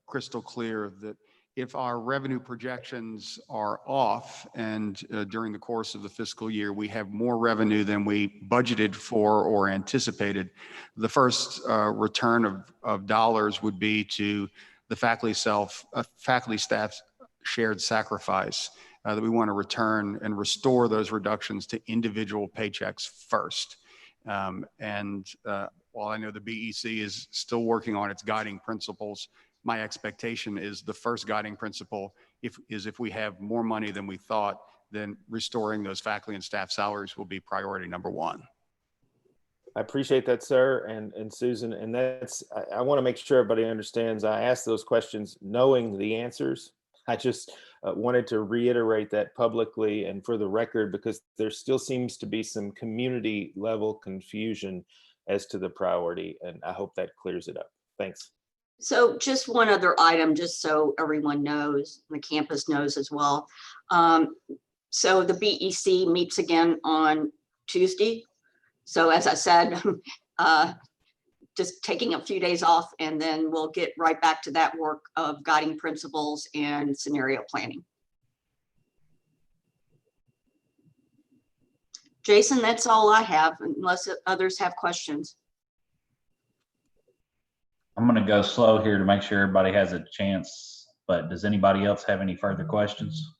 L: crystal clear that if our revenue projections are off and during the course of the fiscal year, we have more revenue than we budgeted for or anticipated, the first return of dollars would be to the faculty staff shared sacrifice that we want to return and restore those reductions to individual paychecks first. While I know the BEC is still working on its guiding principles, my expectation is the first guiding principle is if we have more money than we thought, then restoring those faculty and staff salaries will be priority number one.
J: I appreciate that, sir, and Susan. And I want to make sure everybody understands. I asked those questions knowing the answers. I just wanted to reiterate that publicly and for the record, because there still seems to be some community level confusion as to the priority, and I hope that clears it up. Thanks.
A: So just one other item, just so everyone knows, the campus knows as well. So the BEC meets again on Tuesday. So as I said, just taking a few days off, and then we'll get right back to that work of guiding principles and scenario planning. Jason, that's all I have, unless others have questions.
M: I'm going to go slow here to make sure everybody has a chance, but does anybody else have any further questions?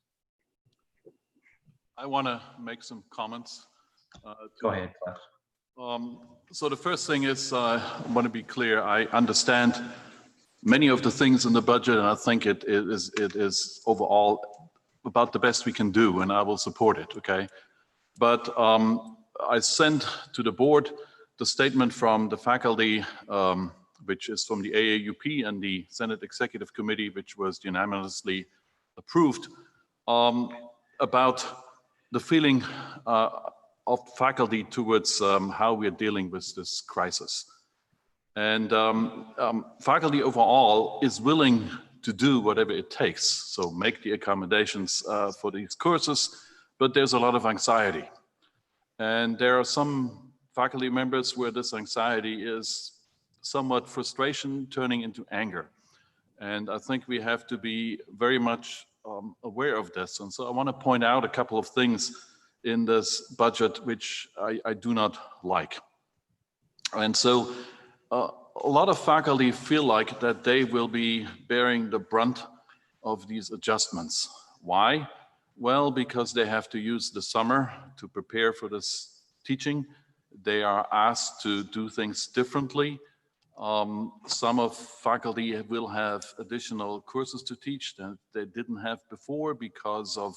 H: I want to make some comments.
M: Go ahead, Cliff.
H: So the first thing is, I want to be clear. I understand many of the things in the budget, and I think it is overall about the best we can do, and I will support it, okay? But I sent to the board the statement from the faculty, which is from the AAUP and the Senate Executive Committee, which was unanimously approved, about the feeling of faculty towards how we are dealing with this crisis. And faculty overall is willing to do whatever it takes, so make the accommodations for these courses, but there's a lot of anxiety. And there are some faculty members where this anxiety is somewhat frustration turning into anger. And I think we have to be very much aware of this. And so I want to point out a couple of things in this budget which I do not like. And so a lot of faculty feel like that they will be bearing the brunt of these adjustments. Why? Well, because they have to use the summer to prepare for this teaching. They are asked to do things differently. Some of faculty will have additional courses to teach that they didn't have before because of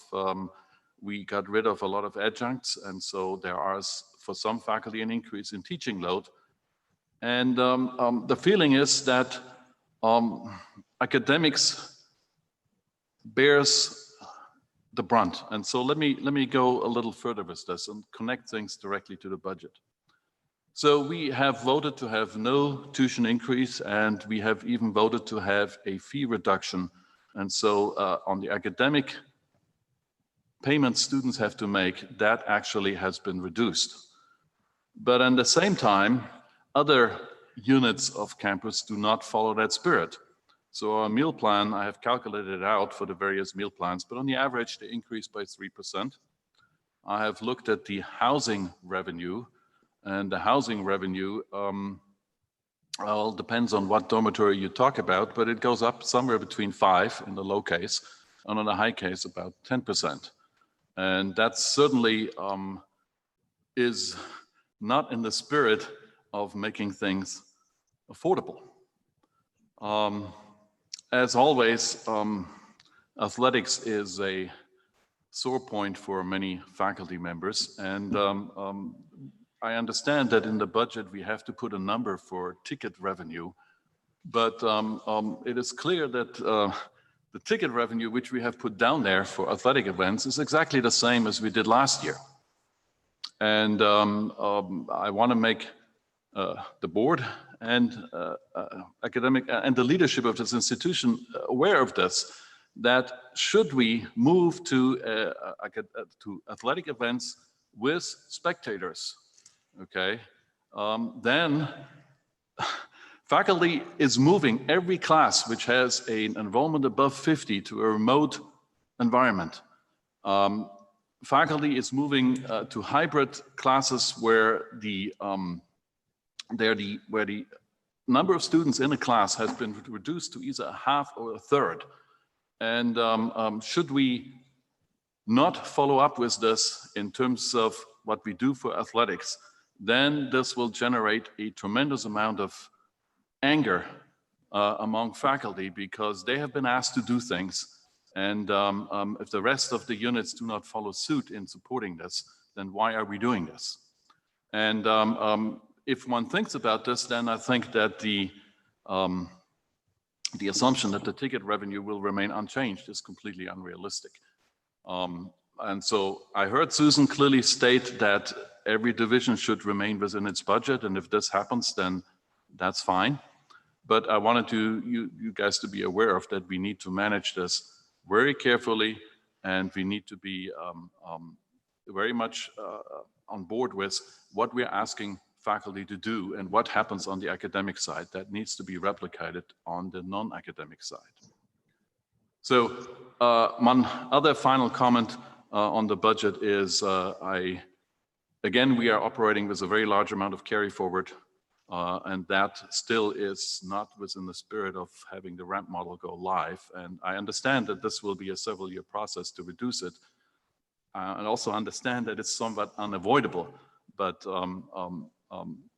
H: we got rid of a lot of adjuncts, and so there are, for some faculty, an increase in teaching load. And the feeling is that academics bears the brunt. And so let me go a little further with this and connect things directly to the budget. So we have voted to have no tuition increase, and we have even voted to have a fee reduction. And so on the academic payments students have to make, that actually has been reduced. But at the same time, other units of campus do not follow that spirit. So our meal plan, I have calculated it out for the various meal plans, but on the average, they increased by 3%. I have looked at the housing revenue, and the housing revenue, well, depends on what dormitory you talk about, but it goes up somewhere between 5 in the low case, and on the high case, about 10%. And that certainly is not in the spirit of making things affordable. As always, athletics is a sore point for many faculty members, and I understand that in the budget we have to put a number for ticket revenue, but it is clear that the ticket revenue which we have put down there for athletic events is exactly the same as we did last year. And I want to make the board and academic and the leadership of this institution aware of this, that should we move to athletic events with spectators, okay, then Faculty is moving every class which has an enrollment above 50 to a remote environment. Faculty is moving to hybrid classes where the number of students in a class has been reduced to either a half or a third. And should we not follow up with this in terms of what we do for athletics, then this will generate a tremendous amount of anger among faculty, because they have been asked to do things. And if the rest of the units do not follow suit in supporting this, then why are we doing this? And if one thinks about this, then I think that the assumption that the ticket revenue will remain unchanged is completely unrealistic. And so I heard Susan clearly state that every division should remain within its budget, and if this happens, then that's fine. But I wanted you guys to be aware of that we need to manage this very carefully, and we need to be very much on board with what we're asking faculty to do and what happens on the academic side that needs to be replicated on the non-academic side. So one other final comment on the budget is again, we are operating with a very large amount of carry forward, and that still is not within the spirit of having the ramp model go live. And I understand that this will be a several-year process to reduce it, and also understand that it's somewhat unavoidable. But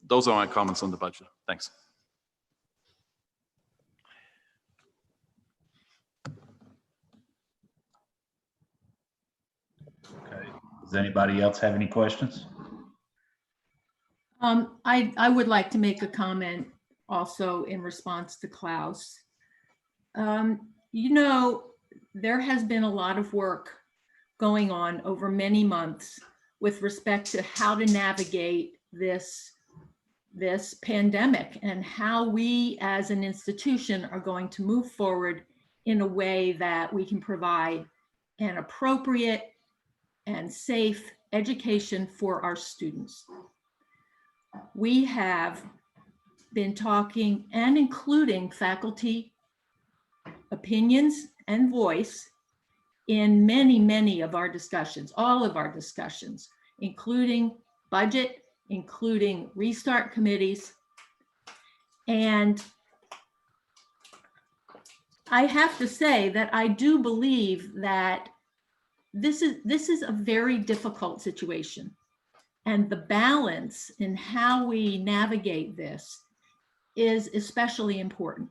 H: those are my comments on the budget. Thanks.
M: Okay. Does anybody else have any questions?
C: I would like to make a comment also in response to Klaus. You know, there has been a lot of work going on over many months with respect to how to navigate this pandemic and how we as an institution are going to move forward in a way that we can provide an appropriate and safe education for our students. We have been talking and including faculty opinions and voice in many, many of our discussions, all of our discussions, including budget, including restart committees. And I have to say that I do believe that this is a very difficult situation. And the balance in how we navigate this is especially important.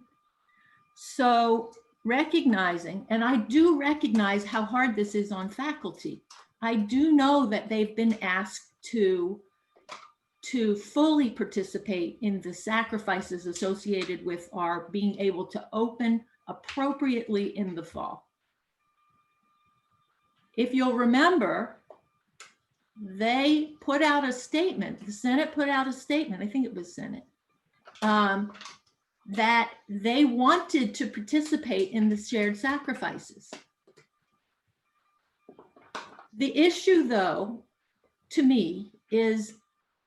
C: So recognizing, and I do recognize how hard this is on faculty. I do know that they've been asked to fully participate in the sacrifices associated with our being able to open appropriately in the fall. If you'll remember, they put out a statement, the Senate put out a statement, I think it was Senate, that they wanted to participate in the shared sacrifices. The issue, though, to me, is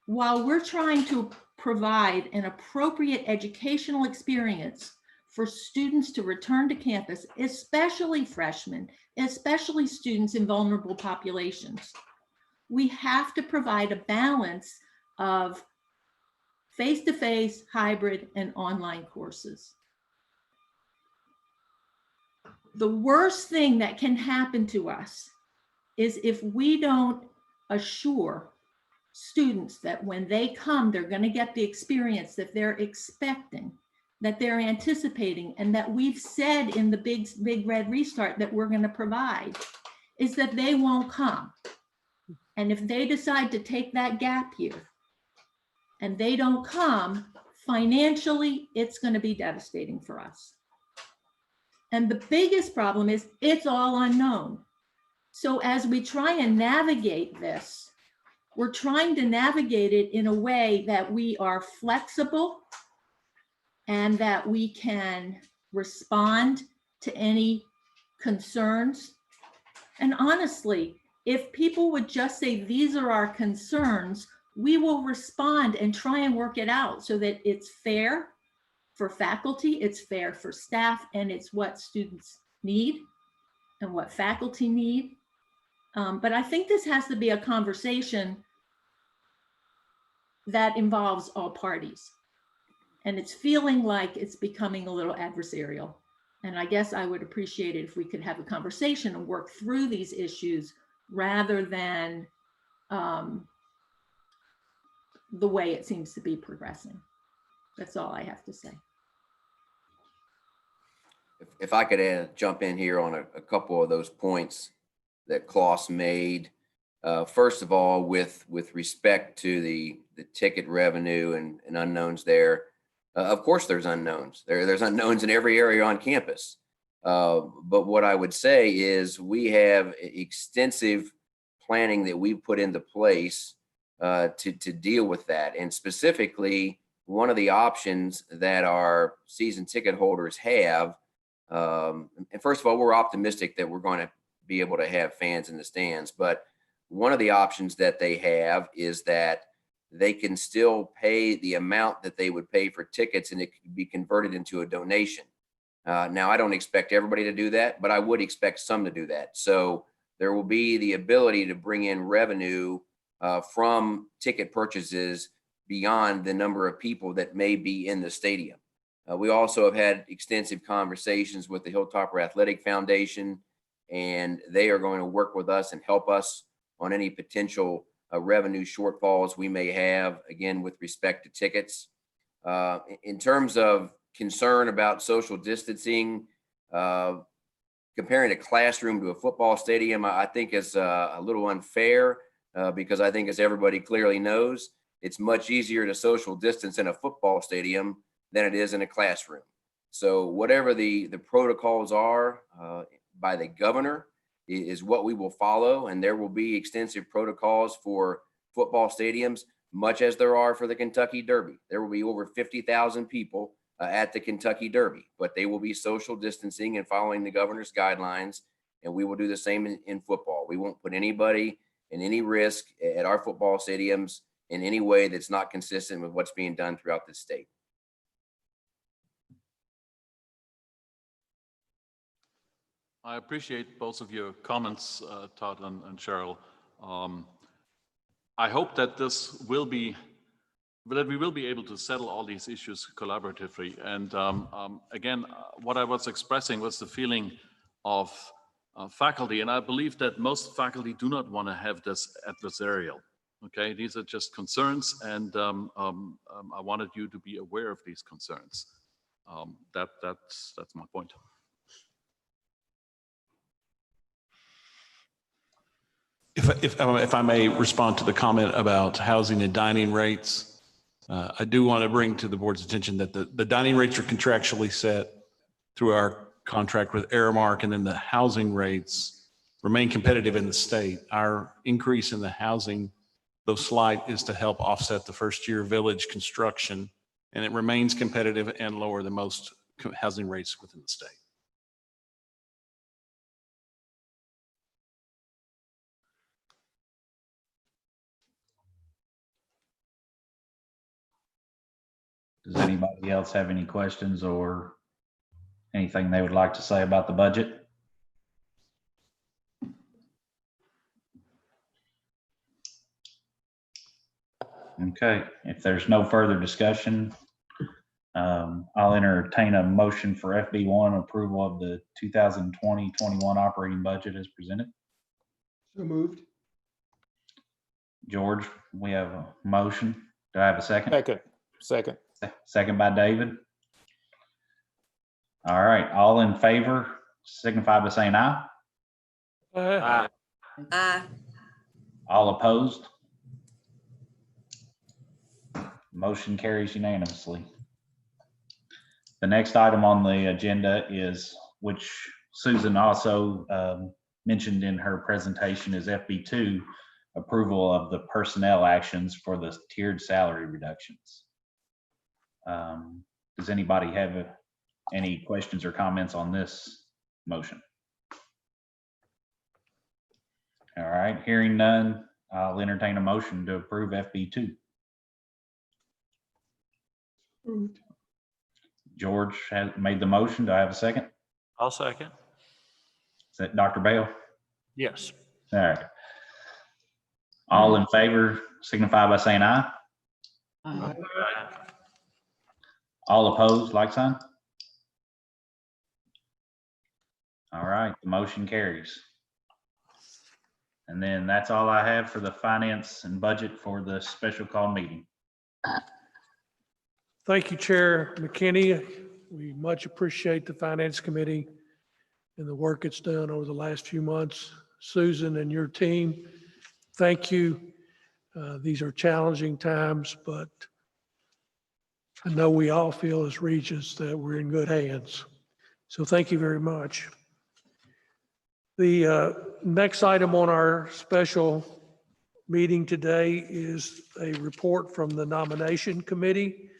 C: while we're trying to provide an appropriate educational experience for students to return to campus, especially freshmen, especially students in vulnerable populations, we have to provide a balance of face-to-face, hybrid, and online courses. The worst thing that can happen to us is if we don't assure students that when they come, they're going to get the experience that they're expecting, that they're anticipating, and that we've said in the big red restart that we're going to provide, is that they won't come. And if they decide to take that gap year and they don't come, financially, it's going to be devastating for us. And the biggest problem is it's all unknown. So as we try and navigate this, we're trying to navigate it in a way that we are flexible and that we can respond to any concerns. And honestly, if people would just say, these are our concerns, we will respond and try and work it out so that it's fair for faculty, it's fair for staff, and it's what students need and what faculty need. But I think this has to be a conversation that involves all parties. And it's feeling like it's becoming a little adversarial. And I guess I would appreciate it if we could have a conversation and work through these issues rather than the way it seems to be progressing. That's all I have to say.
O: If I could jump in here on a couple of those points that Klaus made. First of all, with respect to the ticket revenue and unknowns there, of course there's unknowns. There's unknowns in every area on campus. But what I would say is we have extensive planning that we've put into place to deal with that. And specifically, one of the options that our season ticket holders have, and first of all, we're optimistic that we're going to be able to have fans in the stands, but one of the options that they have is that they can still pay the amount that they would pay for tickets, and it could be converted into a donation. Now, I don't expect everybody to do that, but I would expect some to do that. So there will be the ability to bring in revenue from ticket purchases beyond the number of people that may be in the stadium. We also have had extensive conversations with the Hilltopper Athletic Foundation, and they are going to work with us and help us on any potential revenue shortfalls we may have, again, with respect to tickets. In terms of concern about social distancing, comparing a classroom to a football stadium, I think is a little unfair because I think, as everybody clearly knows, it's much easier to social distance in a football stadium than it is in a classroom. So whatever the protocols are by the governor is what we will follow, and there will be extensive protocols for football stadiums, much as there are for the Kentucky Derby. There will be over 50,000 people at the Kentucky Derby, but they will be social distancing and following the governor's guidelines, and we will do the same in football. We won't put anybody in any risk at our football stadiums in any way that's not consistent with what's being done throughout the state.
H: I appreciate both of your comments, Todd and Cheryl. I hope that we will be able to settle all these issues collaboratively. And again, what I was expressing was the feeling of faculty, and I believe that most faculty do not want to have this adversarial. Okay, these are just concerns, and I wanted you to be aware of these concerns. That's my point.
P: If I may respond to the comment about housing and dining rates, I do want to bring to the board's attention that the dining rates are contractually set through our contract with Aramark, and then the housing rates remain competitive in the state. Our increase in the housing, though slight, is to help offset the first year village construction, and it remains competitive and lower than most housing rates within the state.
M: Does anybody else have any questions or anything they would like to say about the budget? Okay, if there's no further discussion, I'll entertain a motion for FB1 approval of the 2020-21 operating budget as presented.
I: So moved.
M: George, we have a motion. Do I have a second?
J: Second.
M: Second by David. All right, all in favor, signify by saying aye.
D: Aye.
M: All opposed? Motion carries unanimously. The next item on the agenda is, which Susan also mentioned in her presentation, is FB2, approval of the personnel actions for the tiered salary reductions. Does anybody have any questions or comments on this motion? All right, hearing none, I'll entertain a motion to approve FB2.
I: Moved.
M: George has made the motion. Do I have a second?
K: I'll second.
M: Is that Dr. Bell?
K: Yes.
M: All right. All in favor signify by saying aye. All opposed, like sign. All right, the motion carries. And then that's all I have for the finance and budget for the special call meeting.
G: Thank you, Chair McKinney. We much appreciate the Finance Committee and the work it's done over the last few months. Susan and your team, thank you. These are challenging times, but I know we all feel as Regents that we're in good hands. So thank you very much. The next item on our special meeting today is a report from the nomination committee.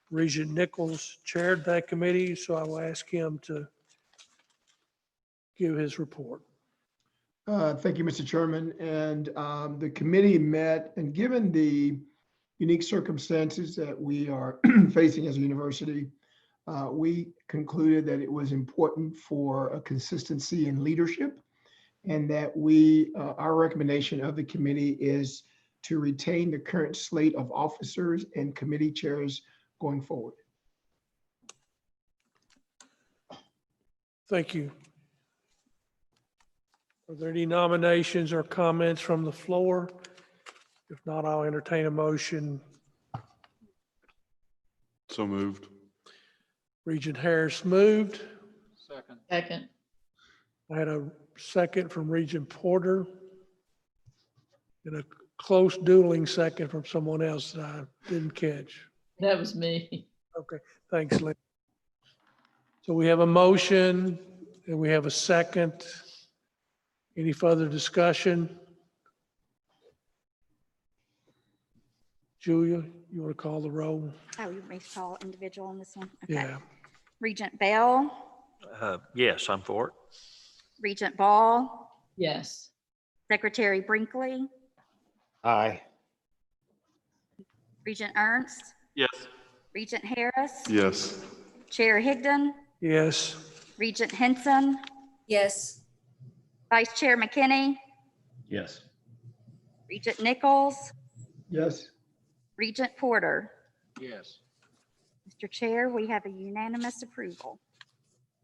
G: Regent Nichols chaired that committee, so I will ask him to give his report.
Q: Thank you, Mr. Chairman. And the committee met, and given the unique circumstances that we are facing as a university, we concluded that it was important for a consistency in leadership, and that our recommendation of the committee is to retain the current slate of officers and committee chairs going forward.
G: Thank you. Are there any nominations or comments from the floor? If not, I'll entertain a motion.
H: So moved.
G: Regent Harris moved.
I: Second.
C: Second.
G: I had a second from Regent Porter and a close dueling second from someone else that I didn't catch.
C: That was me.
G: Okay, thanks, Lynn. So we have a motion and we have a second. Any further discussion? Julia, you want to call the roll?
F: Oh, you may call individual on this one? Okay.
G: Yeah.
F: Regent Bell,
K: Yes, I'm for it.
F: Regent Ball,
C: Yes.
F: Secretary Brinkley,
J: Aye.
F: Regent Ernst,
K: Yes.
F: Regent Harris,
H: Yes.
F: Chair Higdon,
G: Yes.
F: Regent Henson,
D: Yes.
F: Vice Chair McKinney,
M: Yes.
F: Regent Nichols,
Q: Yes.
F: Regent Porter.
I: Yes.
F: Mr. Chair, we have a unanimous approval.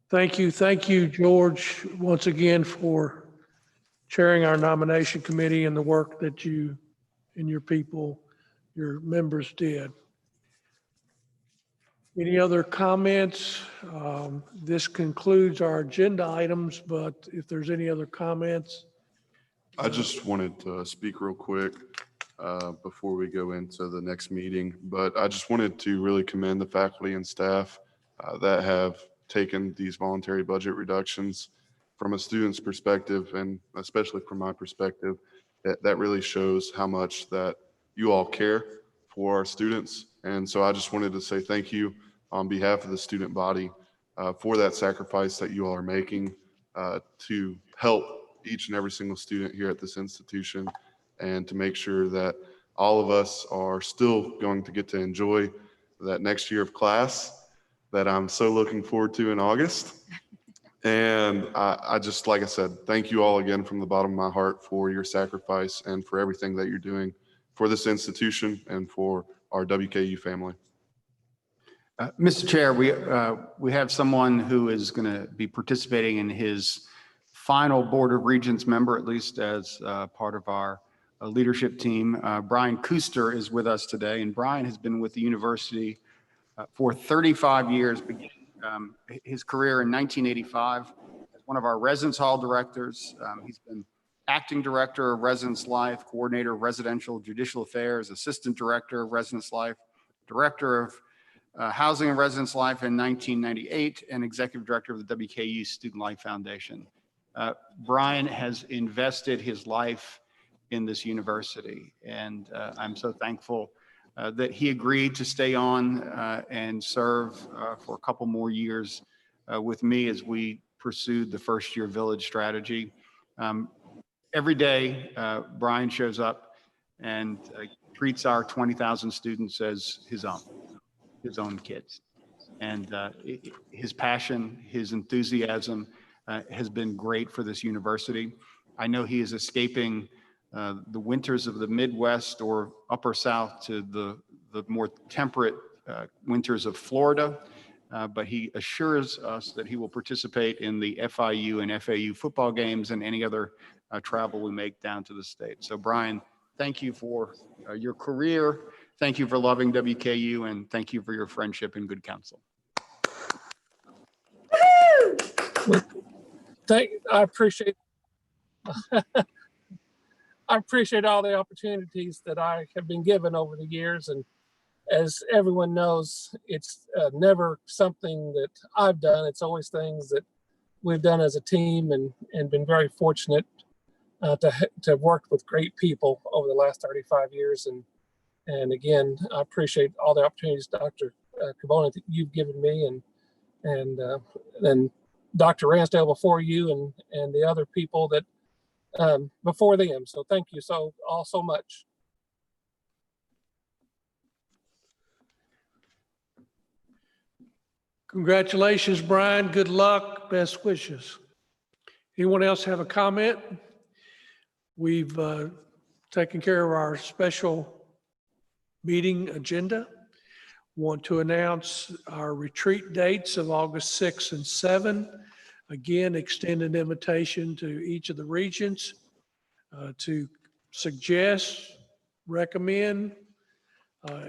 G: Thank you. Thank you, George, once again for chairing our nomination committee and the work that you and your people, your members did. Any other comments? This concludes our agenda items, but if there's any other comments.
R: I just wanted to speak real quick before we go into the next meeting, but I just wanted to really commend the faculty and staff that have taken these voluntary budget reductions from a student's perspective, and especially from my perspective, that really shows how much that you all care for our students. And so I just wanted to say thank you on behalf of the student body for that sacrifice that you all are making to help each and every single student here at this institution, and to make sure that all of us are still going to get to enjoy that next year of class that I'm so looking forward to in August. And I just, like I said, thank you all again from the bottom of my heart for your sacrifice and for everything that you're doing for this institution and for our WKU family.
L: Mr. Chair, we have someone who is going to be participating in his final Board of Regents member, at least as part of our leadership team. Brian Kuster is with us today, and Brian has been with the university for 35 years, beginning his career in 1985 as one of our residence hall directors. He's been acting director of residence life, coordinator of residential judicial affairs, assistant director of residence life, director of housing and residence life in 1998, and executive director of the WKU Student Life Foundation. Brian has invested his life in this university, and I'm so thankful that he agreed to stay on and serve for a couple more years with me as we pursued the first year village strategy. Every day, Brian shows up and treats our 20,000 students as his own kids. And his passion, his enthusiasm has been great for this university. I know he is escaping the winters of the Midwest or upper South to the more temperate winters of Florida. But he assures us that he will participate in the FIU and FAU football games and any other travel we make down to the state. So Brian, thank you for your career. Thank you for loving WKU, and thank you for your friendship and good counsel.
B: I appreciate I appreciate all the opportunities that I have been given over the years. And as everyone knows, it's never something that I've done. It's always things that we've done as a team, and been very fortunate to have worked with great people over the last 35 years. And again, I appreciate all the opportunities, Dr. Cabona, that you've given me, and Dr. Ransdale before you, and the other people that before them. So thank you all so much.
G: Congratulations, Brian. Good luck. Best wishes. Anyone else have a comment? We've taken care of our special meeting agenda. Want to announce our retreat dates of August 6th and 7th. Again, extend an invitation to each of the regents to suggest, recommend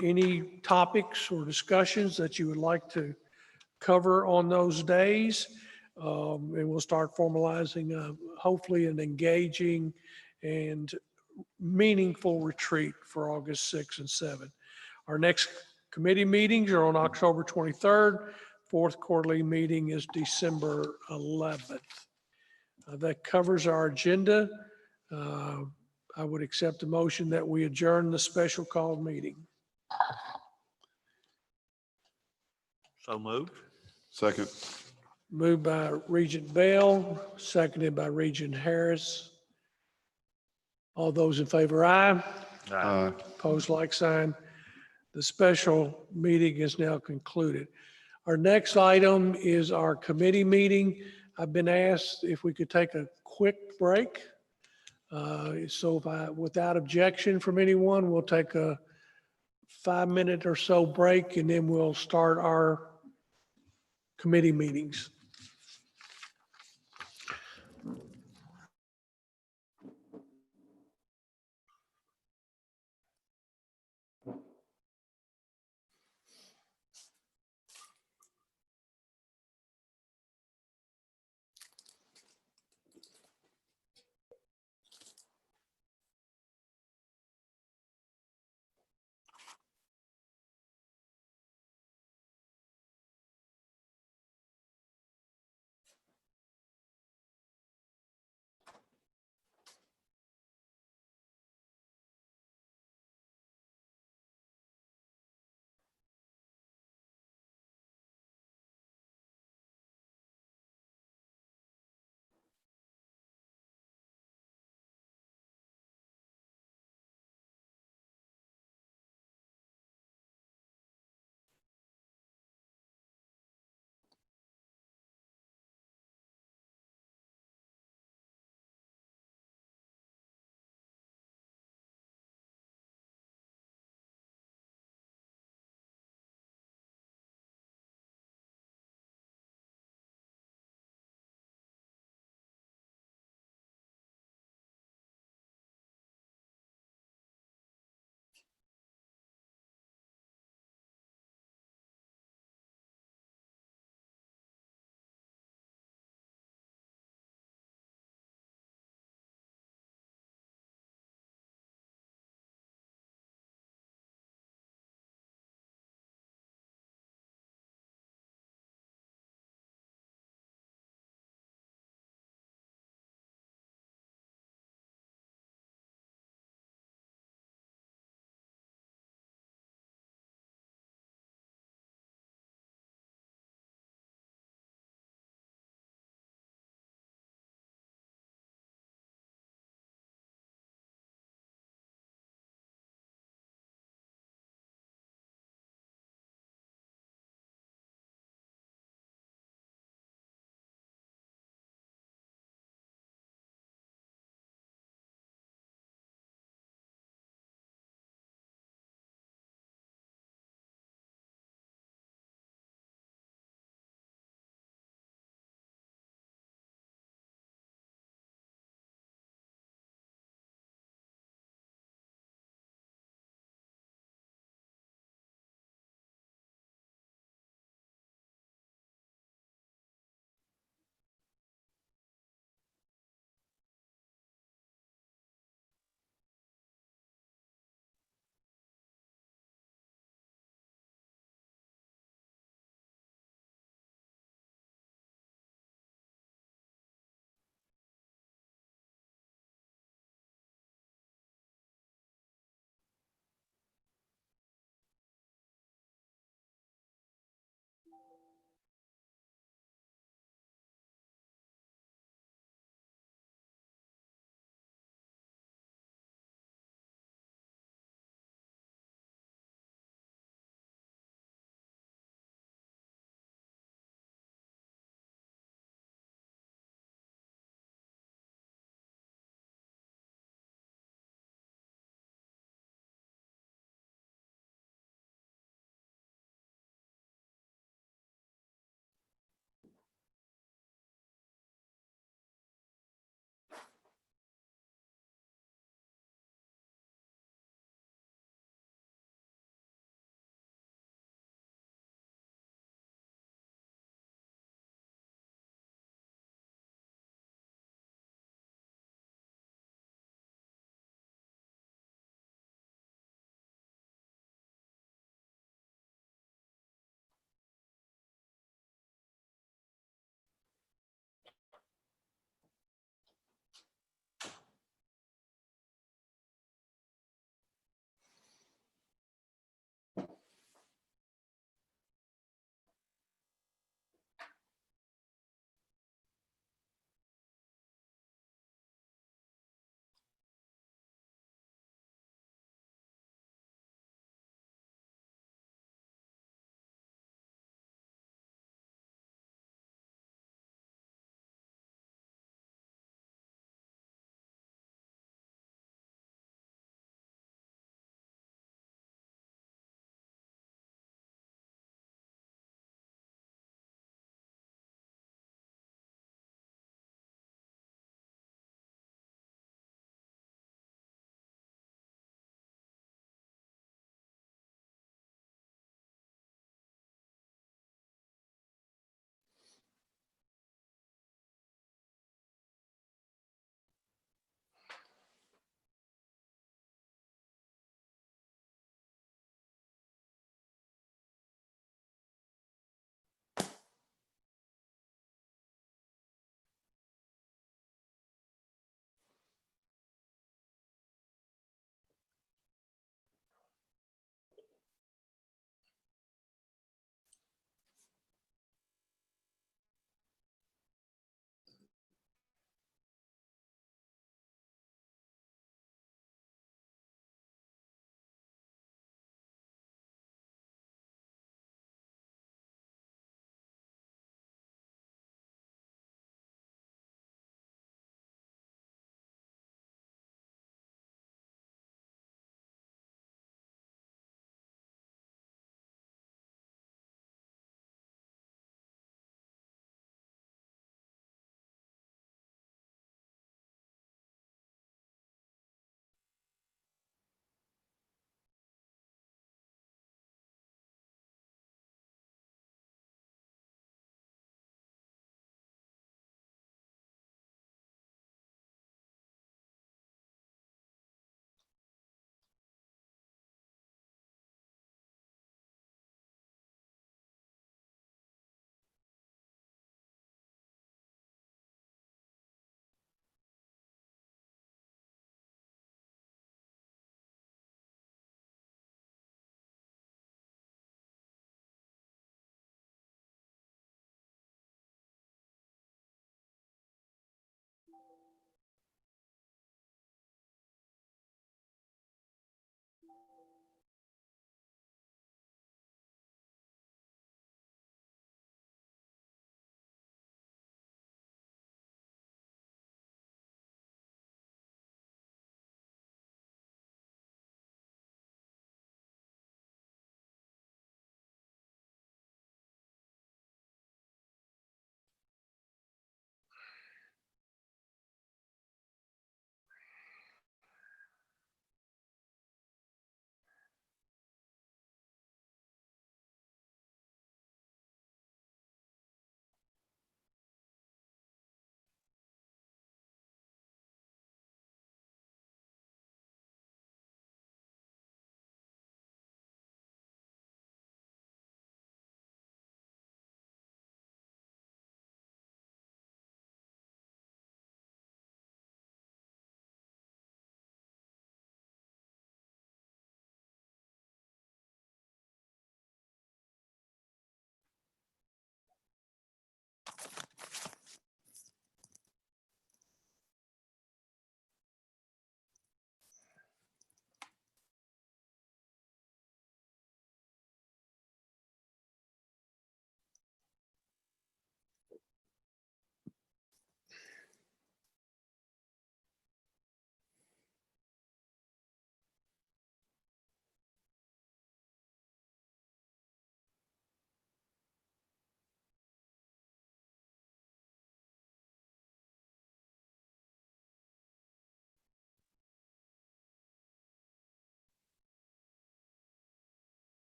G: any topics or discussions that you would like to cover on those days. And we'll start formalizing hopefully an engaging and meaningful retreat for August 6th and 7th. Our next committee meetings are on October 23rd. Fourth quarterly meeting is December 11th. That covers our agenda. I would accept a motion that we adjourn the special called meeting.
K: So moved.
R: Second.
G: Moved by Regent Bell, seconded by Regent Harris. All those in favor, aye.
R: Aye.
G: Opposed, like sign. The special meeting is now concluded. Our next item is our committee meeting. I've been asked if we could take a quick break. So without objection from anyone, we'll take a 5-minute or so break, and then we'll start our committee meetings.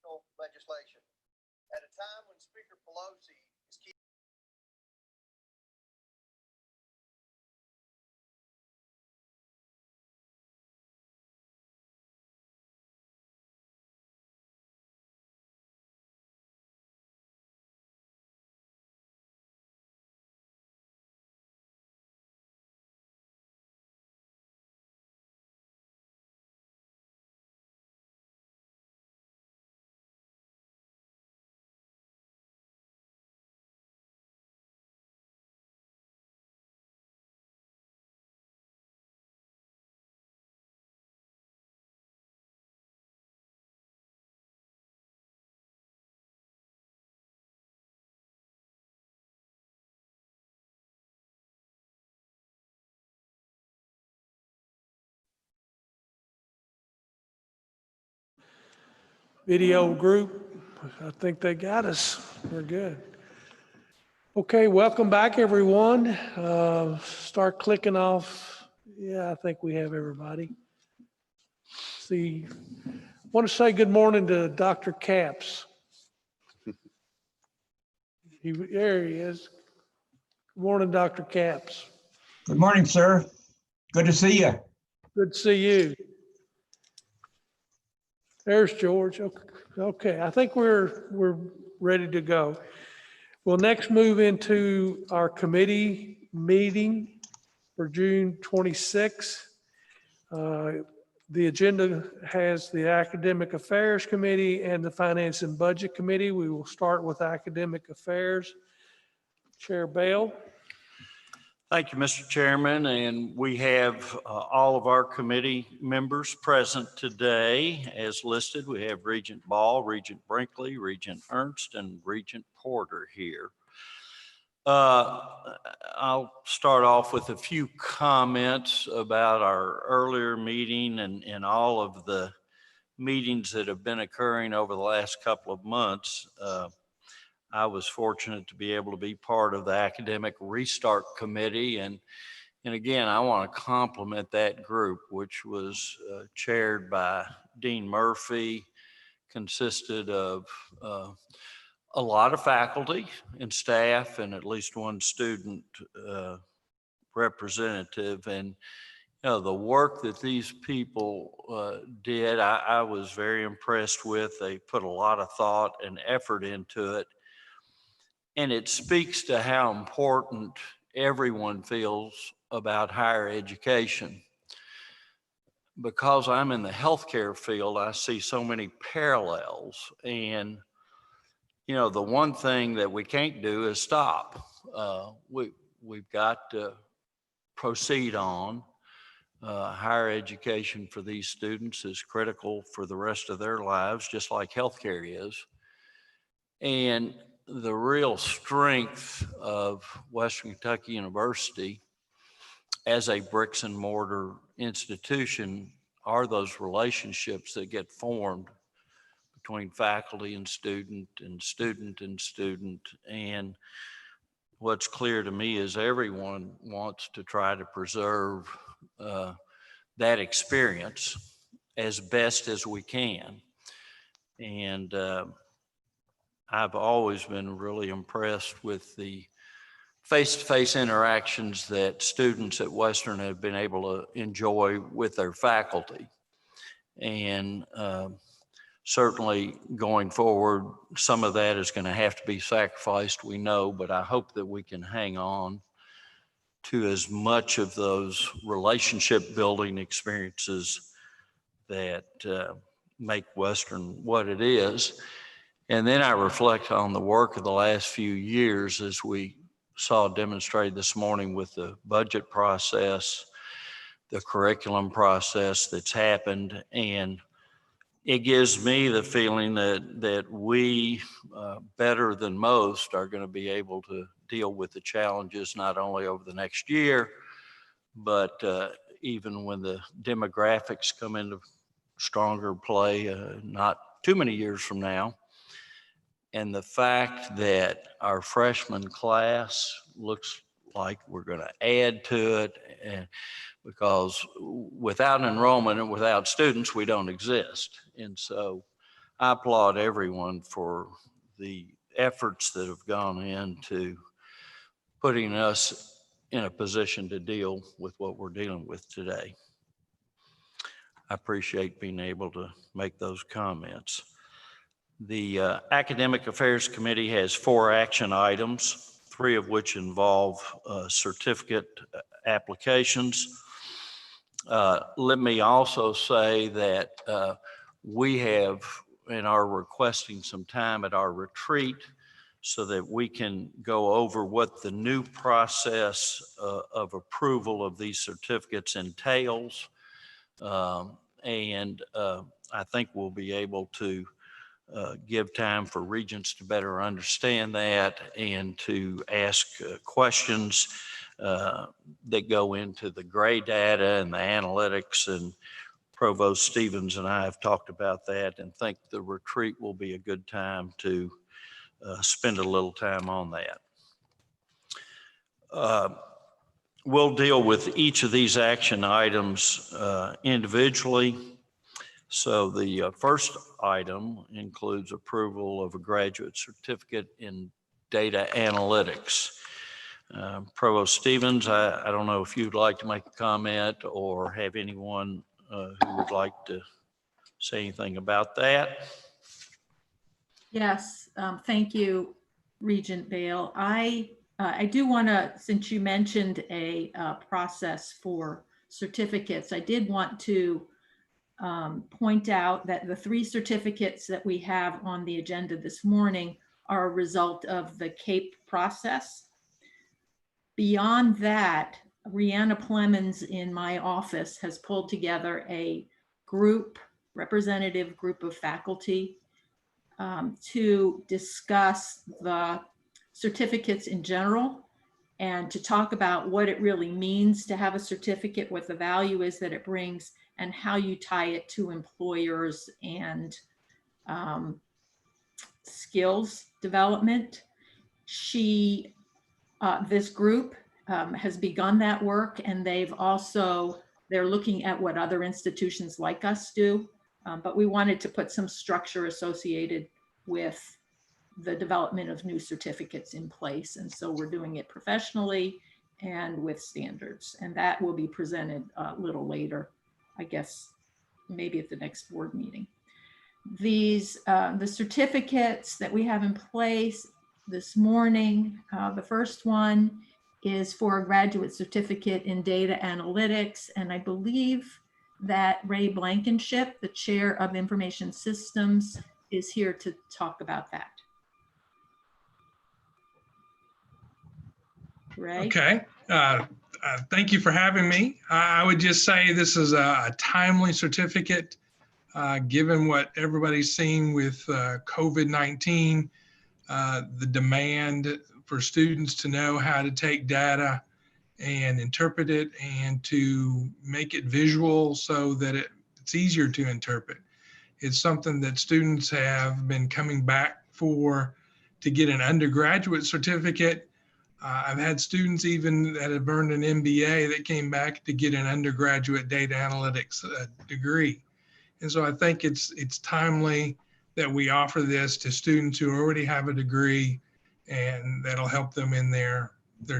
S: constitutional legislation. At a time when Speaker Pelosi is keeping
G: Video group, I think they got us. We're good. Okay, welcome back, everyone. Start clicking off. Yeah, I think we have everybody. See, want to say good morning to Dr. Capps. There he is. Good morning, Dr. Capps.
E: Good morning, sir. Good to see you.
G: Good to see you. There's George. Okay, I think we're ready to go. We'll next move into our committee meeting for June 26th. The agenda has the Academic Affairs Committee and the Finance and Budget Committee. We will start with Academic Affairs. Chair Bell.
K: Thank you, Mr. Chairman, and we have all of our committee members present today. As listed, we have Regent Ball, Regent Brinkley, Regent Ernst, and Regent Porter here. I'll start off with a few comments about our earlier meeting and all of the meetings that have been occurring over the last couple of months. I was fortunate to be able to be part of the Academic Restart Committee. And again, I want to compliment that group, which was chaired by Dean Murphy, consisted of a lot of faculty and staff and at least one student representative. And you know, the work that these people did, I was very impressed with. They put a lot of thought and effort into it. And it speaks to how important everyone feels about higher education. Because I'm in the healthcare field, I see so many parallels. And, you know, the one thing that we can't do is stop. We've got to proceed on. Higher education for these students is critical for the rest of their lives, just like healthcare is. And the real strength of Western Kentucky University as a bricks and mortar institution are those relationships that get formed between faculty and student and student and student. And what's clear to me is everyone wants to try to preserve that experience as best as we can. And I've always been really impressed with the face-to-face interactions that students at Western have been able to enjoy with their faculty. And certainly going forward, some of that is going to have to be sacrificed, we know, but I hope that we can hang on to as much of those relationship building experiences that make Western what it is. And then I reflect on the work of the last few years, as we saw demonstrated this morning with the budget process, the curriculum process that's happened. And it gives me the feeling that we, better than most, are going to be able to deal with the challenges not only over the next year, but even when the demographics come into stronger play, not too many years from now. And the fact that our freshman class looks like we're going to add to it, and because without enrollment and without students, we don't exist. And so I applaud everyone for the efforts that have gone into putting us in a position to deal with what we're dealing with today. I appreciate being able to make those comments. The Academic Affairs Committee has 4 action items, 3 of which involve certificate applications. Let me also say that we have and are requesting some time at our retreat so that we can go over what the new process of approval of these certificates entails. And I think we'll be able to give time for Regents to better understand that and to ask questions that go into the gray data and the analytics. And Provost Stevens and I have talked about that and think the retreat will be a good time to spend a little time on that. We'll deal with each of these action items individually. So the first item includes approval of a graduate certificate in data analytics. Provost Stevens, I don't know if you'd like to make a comment or have anyone who would like to say anything about that.
C: Yes, thank you, Regent Bale. I do want to, since you mentioned a process for certificates, I did want to point out that the 3 certificates that we have on the agenda this morning are a result of the CAPE process. Beyond that, Rihanna Plemons in my office has pulled together a representative group of faculty to discuss the certificates in general and to talk about what it really means to have a certificate, what the value is that it brings, and how you tie it to employers and skills development. This group has begun that work, and they're looking at what other institutions like us do. But we wanted to put some structure associated with the development of new certificates in place. And so we're doing it professionally and with standards. And that will be presented a little later, I guess, maybe at the next board meeting. The certificates that we have in place this morning, the first one is for a graduate certificate in data analytics. And I believe that Ray Blankenship, the chair of information systems, is here to talk about that. Ray?
T: Okay. Thank you for having me. I would just say this is a timely certificate, given what everybody's seen with COVID-19, the demand for students to know how to take data and interpret it and to make it visual so that it's easier to interpret. It's something that students have been coming back for to get an undergraduate certificate. I've had students even that have earned an MBA that came back to get an undergraduate data analytics degree. And so I think it's timely that we offer this to students who already have a degree, and that'll help them in their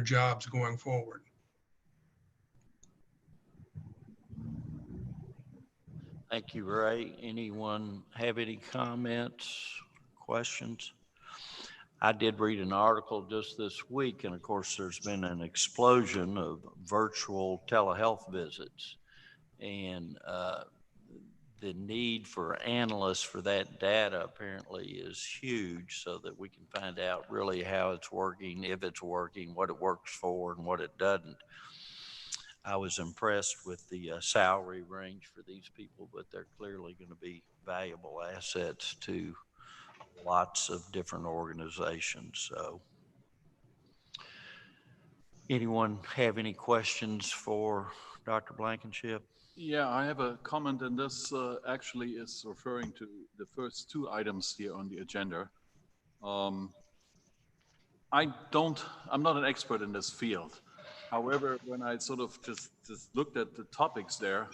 T: jobs going forward.
K: Thank you, Ray. Anyone have any comments, questions? I did read an article just this week, and of course, there's been an explosion of virtual telehealth visits, and the need for analysts for that data apparently is huge, so that we can find out really how it's working, if it's working, what it works for, and what it doesn't. I was impressed with the salary range for these people, but they're clearly going to be valuable assets to lots of different organizations. So anyone have any questions for Dr. Blankenship?
H: Yeah, I have a comment, and this actually is referring to the first 2 items here on the agenda. I'm not an expert in this field. However, when I sort of just looked at the topics there,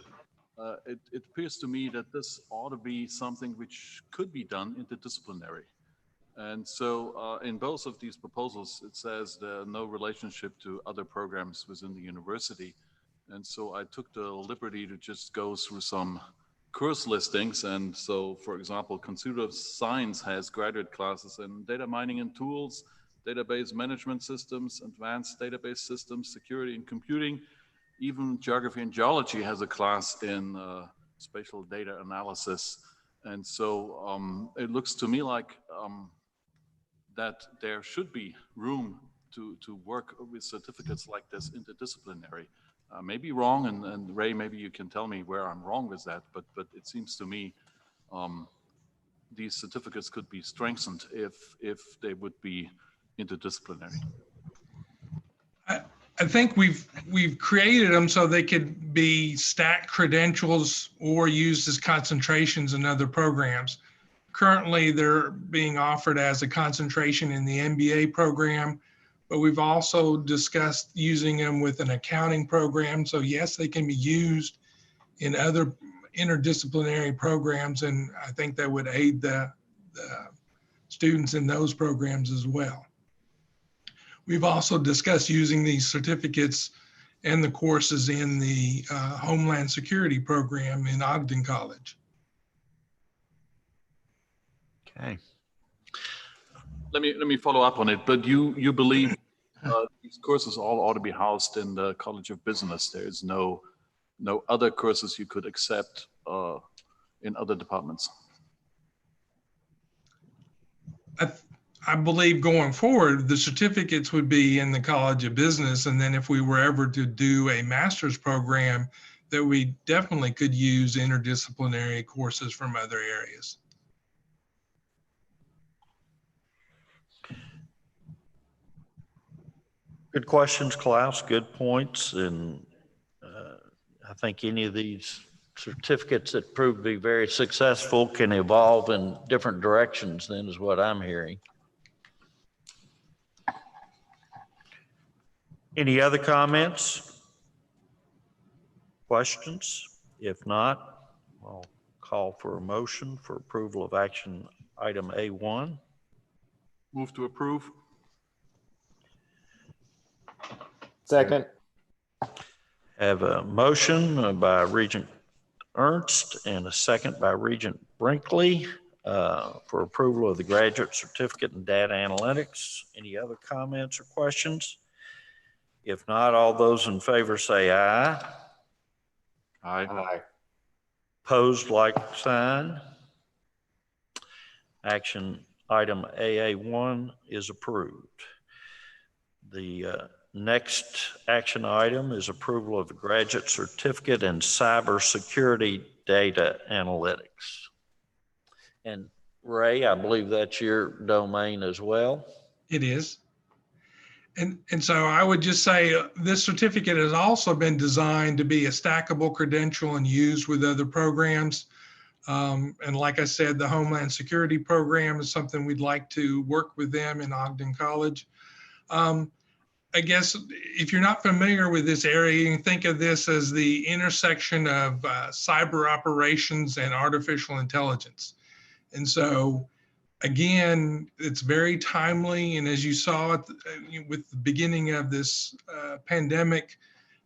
H: it appears to me that this ought to be something which could be done interdisciplinary. And so in both of these proposals, it says there are no relationship to other programs within the university. And so I took the liberty to just go through some course listings. And so, for example, computer science has graduate classes in data mining and tools, database management systems, advanced database systems, security and computing. Even geography and geology has a class in spatial data analysis. And so it looks to me like that there should be room to work with certificates like this interdisciplinary. Maybe wrong, and Ray, maybe you can tell me where I'm wrong with that, but it seems to me these certificates could be strengthened if they would be interdisciplinary.
T: I think we've created them so they could be stacked credentials or used as concentrations in other programs. Currently, they're being offered as a concentration in the MBA program, but we've also discussed using them with an accounting program. So yes, they can be used in other interdisciplinary programs, and I think that would aid the students in those programs as well. We've also discussed using these certificates and the courses in the Homeland Security program in Ogden College.
K: Okay.
H: Let me follow up on it. But you believe these courses all ought to be housed in the College of Business. There is no other courses you could accept in other departments.
T: I believe going forward, the certificates would be in the College of Business. And then if we were ever to do a master's program, that we definitely could use interdisciplinary courses from other areas.
K: Good questions, Klaus. Good points. And I think any of these certificates that prove to be very successful can evolve in different directions, then, is what I'm hearing. Any other comments? Questions? If not, I'll call for a motion for approval of action item A1.
H: Move to approve.
J: Second.
K: Have a motion by Regent Ernst and a second by Regent Brinkley for approval of the graduate certificate in data analytics. Any other comments or questions? If not, all those in favor say aye.
H: Aye.
J: Aye.
K: Opposed, like sign. Action item AA1 is approved. The next action item is approval of the graduate certificate in cybersecurity data analytics. And Ray, I believe that's your domain as well.
T: It is. And so I would just say this certificate has also been designed to be a stackable credential and used with other programs. And like I said, the Homeland Security program is something we'd like to work with them in Ogden College. I guess if you're not familiar with this area, you can think of this as the intersection of cyber operations and artificial intelligence. And so again, it's very timely. And as you saw with the beginning of this pandemic,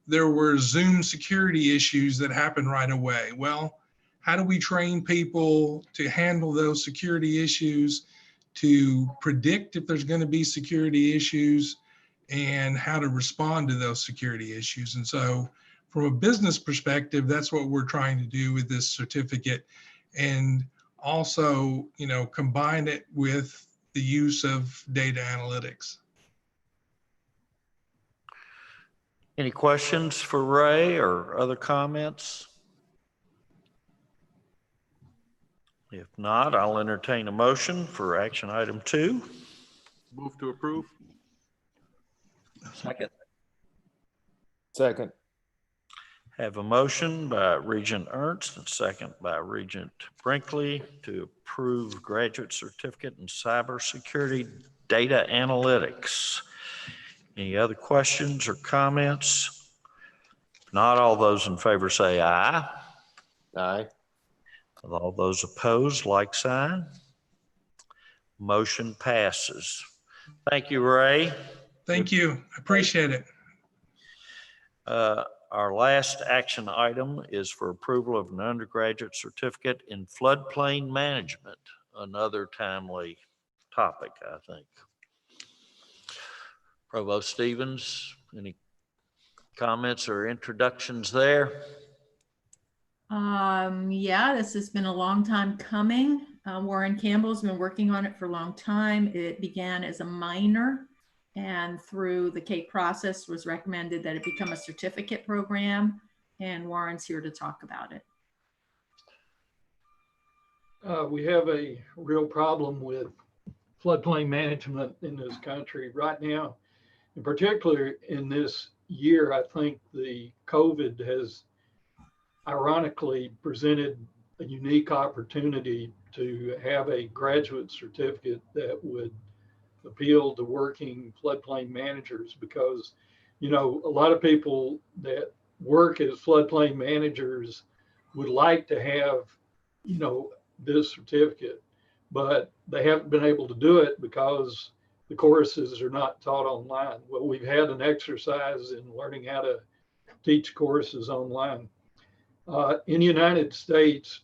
T: there were Zoom security issues that happened right away. Well, how do we train people to handle those security issues, to predict if there's going to be security issues, and how to respond to those security issues? And so from a business perspective, that's what we're trying to do with this certificate. And also, combine it with the use of data analytics.
K: Any questions for Ray or other comments? If not, I'll entertain a motion for action item 2.
H: Move to approve.
K: Second.
J: Second.
K: Have a motion by Regent Ernst and second by Regent Brinkley to approve graduate certificate in cybersecurity data analytics. Any other questions or comments? If not, all those in favor say aye.
J: Aye.
K: All those opposed, like sign. Motion passes. Thank you, Ray.
T: Thank you. I appreciate it.
K: Our last action item is for approval of an undergraduate certificate in floodplain management, another timely topic, I think. Provost Stevens, any comments or introductions there?
C: Yeah, this has been a long time coming. Warren Campbell's been working on it for a long time. It began as a minor, and through the CAPE process was recommended that it become a certificate program, and Warren's here to talk about it.
U: We have a real problem with floodplain management in this country right now. In particular, in this year, I think the COVID has ironically presented a unique opportunity to have a graduate certificate that would appeal to working floodplain managers, because, you know, a lot of people that work as floodplain managers would like to have, you know, this certificate, but they haven't been able to do it because the courses are not taught online. Well, we've had an exercise in learning how to teach courses online. In the United States,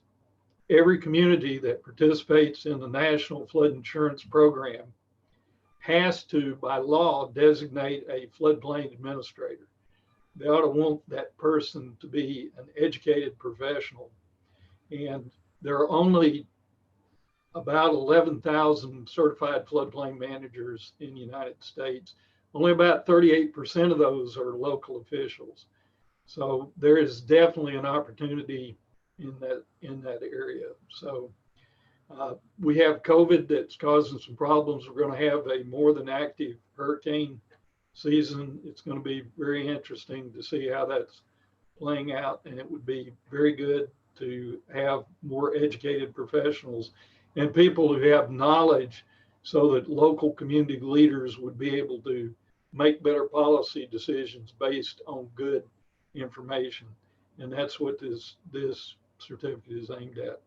U: every community that participates in the National Flood Insurance Program has to, by law, designate a floodplain administrator. They ought to want that person to be an educated professional. And there are only about 11,000 certified floodplain managers in the United States. Only about 38% of those are local officials. So there is definitely an opportunity in that area. So we have COVID that's causing some problems. We're going to have a more than active hurricane season. It's going to be very interesting to see how that's playing out, and it would be very good to have more educated professionals and people who have knowledge so that local community leaders would be able to make better policy decisions based on good information. And that's what this certificate is aimed at.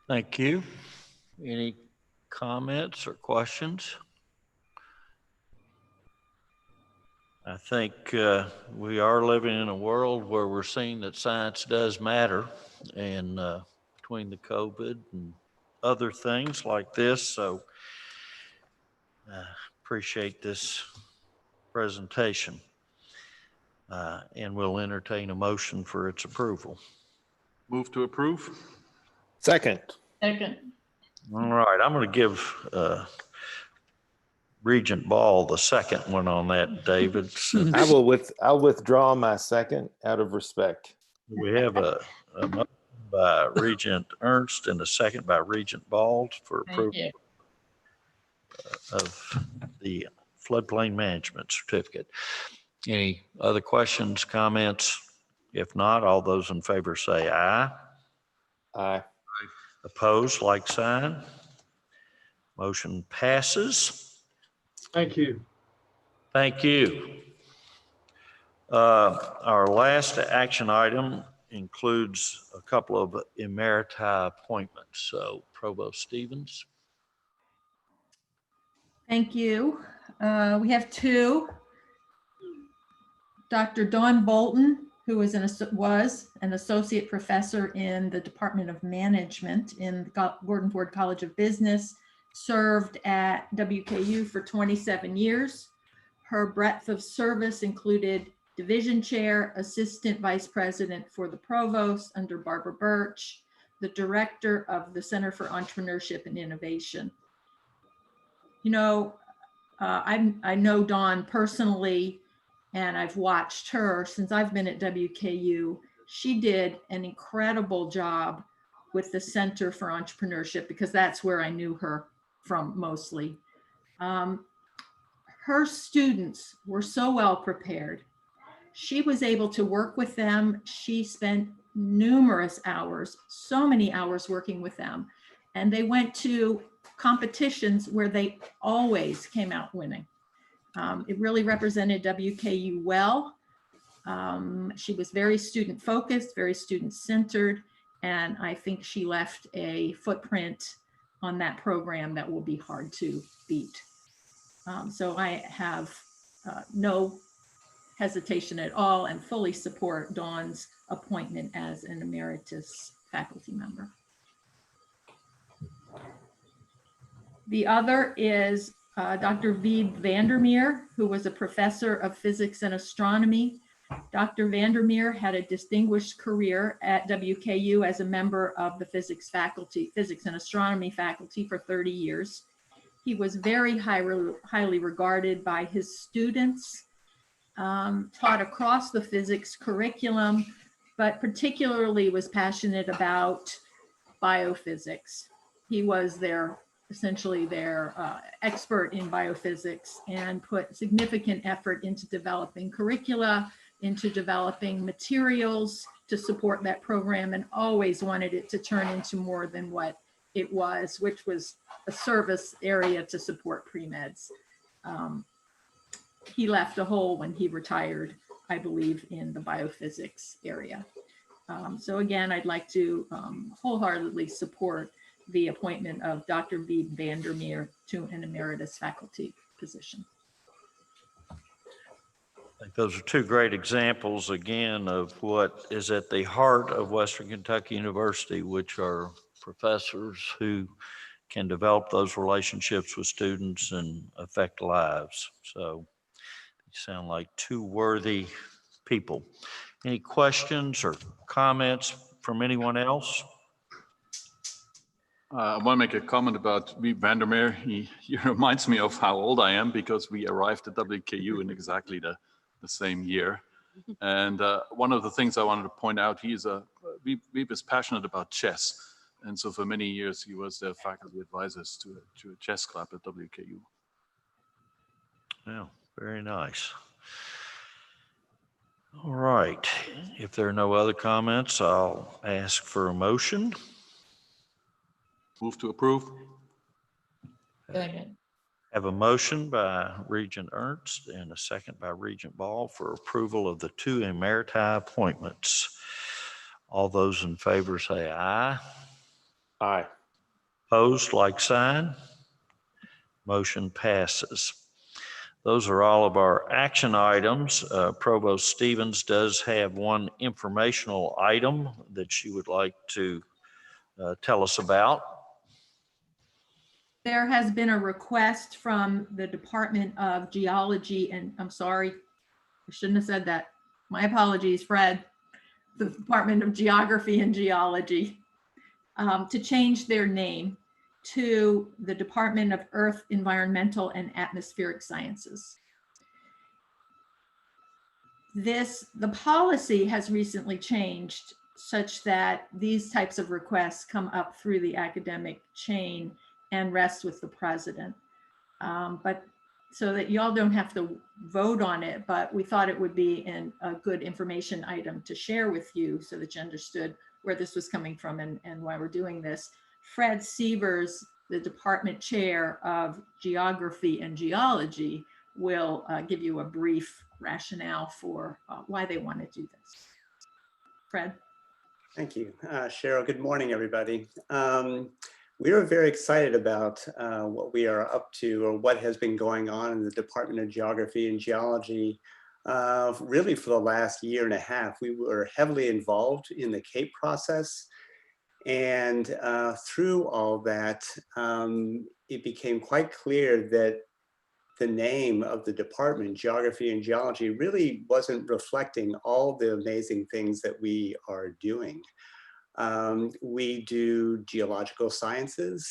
K: Thank you. Any comments or questions? I think we are living in a world where we're seeing that science does matter, and between the COVID and other things like this, so appreciate this presentation. And we'll entertain a motion for its approval.
H: Move to approve.
J: Second.
C: Second.
K: All right, I'm going to give Regent Ball the second one on that, David.
J: I'll withdraw my second out of respect.
K: We have a motion by Regent Ernst and a second by Regent Ball for approval of the floodplain management certificate. Any other questions, comments? If not, all those in favor say aye.
J: Aye.
K: Opposed, like sign. Motion passes.
U: Thank you.
K: Thank you. Our last action item includes a couple of emeriti appointments. So Provost Stevens.
C: Thank you. We have two. Dr. Dawn Bolton, who was an associate professor in the Department of Management in the Gordon Ford College of Business, served at WKU for 27 years. Her breadth of service included division chair, assistant vice president for the provost under Barbara Birch, the director of the Center for Entrepreneurship and Innovation. You know, I know Dawn personally, and I've watched her since I've been at WKU. She did an incredible job with the Center for Entrepreneurship, because that's where I knew her from mostly. Her students were so well prepared. She was able to work with them. She spent numerous hours, so many hours working with them. And they went to competitions where they always came out winning. It really represented WKU well. She was very student focused, very student centered, and I think she left a footprint on that program that will be hard to beat. So I have no hesitation at all and fully support Dawn's appointment as an emeritus faculty member. The other is Dr. Wiebe Vandermeer, who was a professor of physics and astronomy. Dr. Vandermeer had a distinguished career at WKU as a member of the physics and astronomy faculty for 30 years. He was very highly regarded by his students, taught across the physics curriculum, but particularly was passionate about biophysics. He was essentially their expert in biophysics and put significant effort into developing curricula, into developing materials to support that program, and always wanted it to turn into more than what it was, which was a service area to support pre-meds. He left a hole when he retired, I believe, in the biophysics area. So again, I'd like to wholeheartedly support the appointment of Dr. Wiebe Vandermeer to an emeritus faculty position.
K: I think those are two great examples, again, of what is at the heart of Western Kentucky University, which are professors who can develop those relationships with students and affect lives. So you sound like two worthy people. Any questions or comments from anyone else?
H: I want to make a comment about Wiebe Vandermeer. He reminds me of how old I am because we arrived at WKU in exactly the same year. And one of the things I wanted to point out, Wiebe is passionate about chess. And so for many years, he was the faculty advisors to a chess club at WKU.
K: Yeah, very nice. All right. If there are no other comments, I'll ask for a motion.
H: Move to approve.
C: Second.
K: Have a motion by Regent Ernst and a second by Regent Ball for approval of the two emeriti appointments. All those in favor say aye.
J: Aye.
K: Opposed, like sign. Motion passes. Those are all of our action items. Provost Stevens does have one informational item that she would like to tell us about.
C: There has been a request from the Department of Geology, and I'm sorry, I shouldn't have said that. My apologies, Fred. The Department of Geography and Geology to change their name to the Department of Earth, Environmental and Atmospheric Sciences. The policy has recently changed such that these types of requests come up through the academic chain and rest with the president. But so that y'all don't have to vote on it, but we thought it would be a good information item to share with you so that you understood where this was coming from and why we're doing this. Fred Sievers, the department chair of Geography and Geology, will give you a brief rationale for why they want to do this. Fred.
N: Thank you, Cheryl. Good morning, everybody. We are very excited about what we are up to, or what has been going on in the Department of Geography and Geology really for the last year and a half. We were heavily involved in the CAPE process, and through all that, it became quite clear that the name of the department, Geography and Geology, really wasn't reflecting all the amazing things that we are doing. We do geological sciences.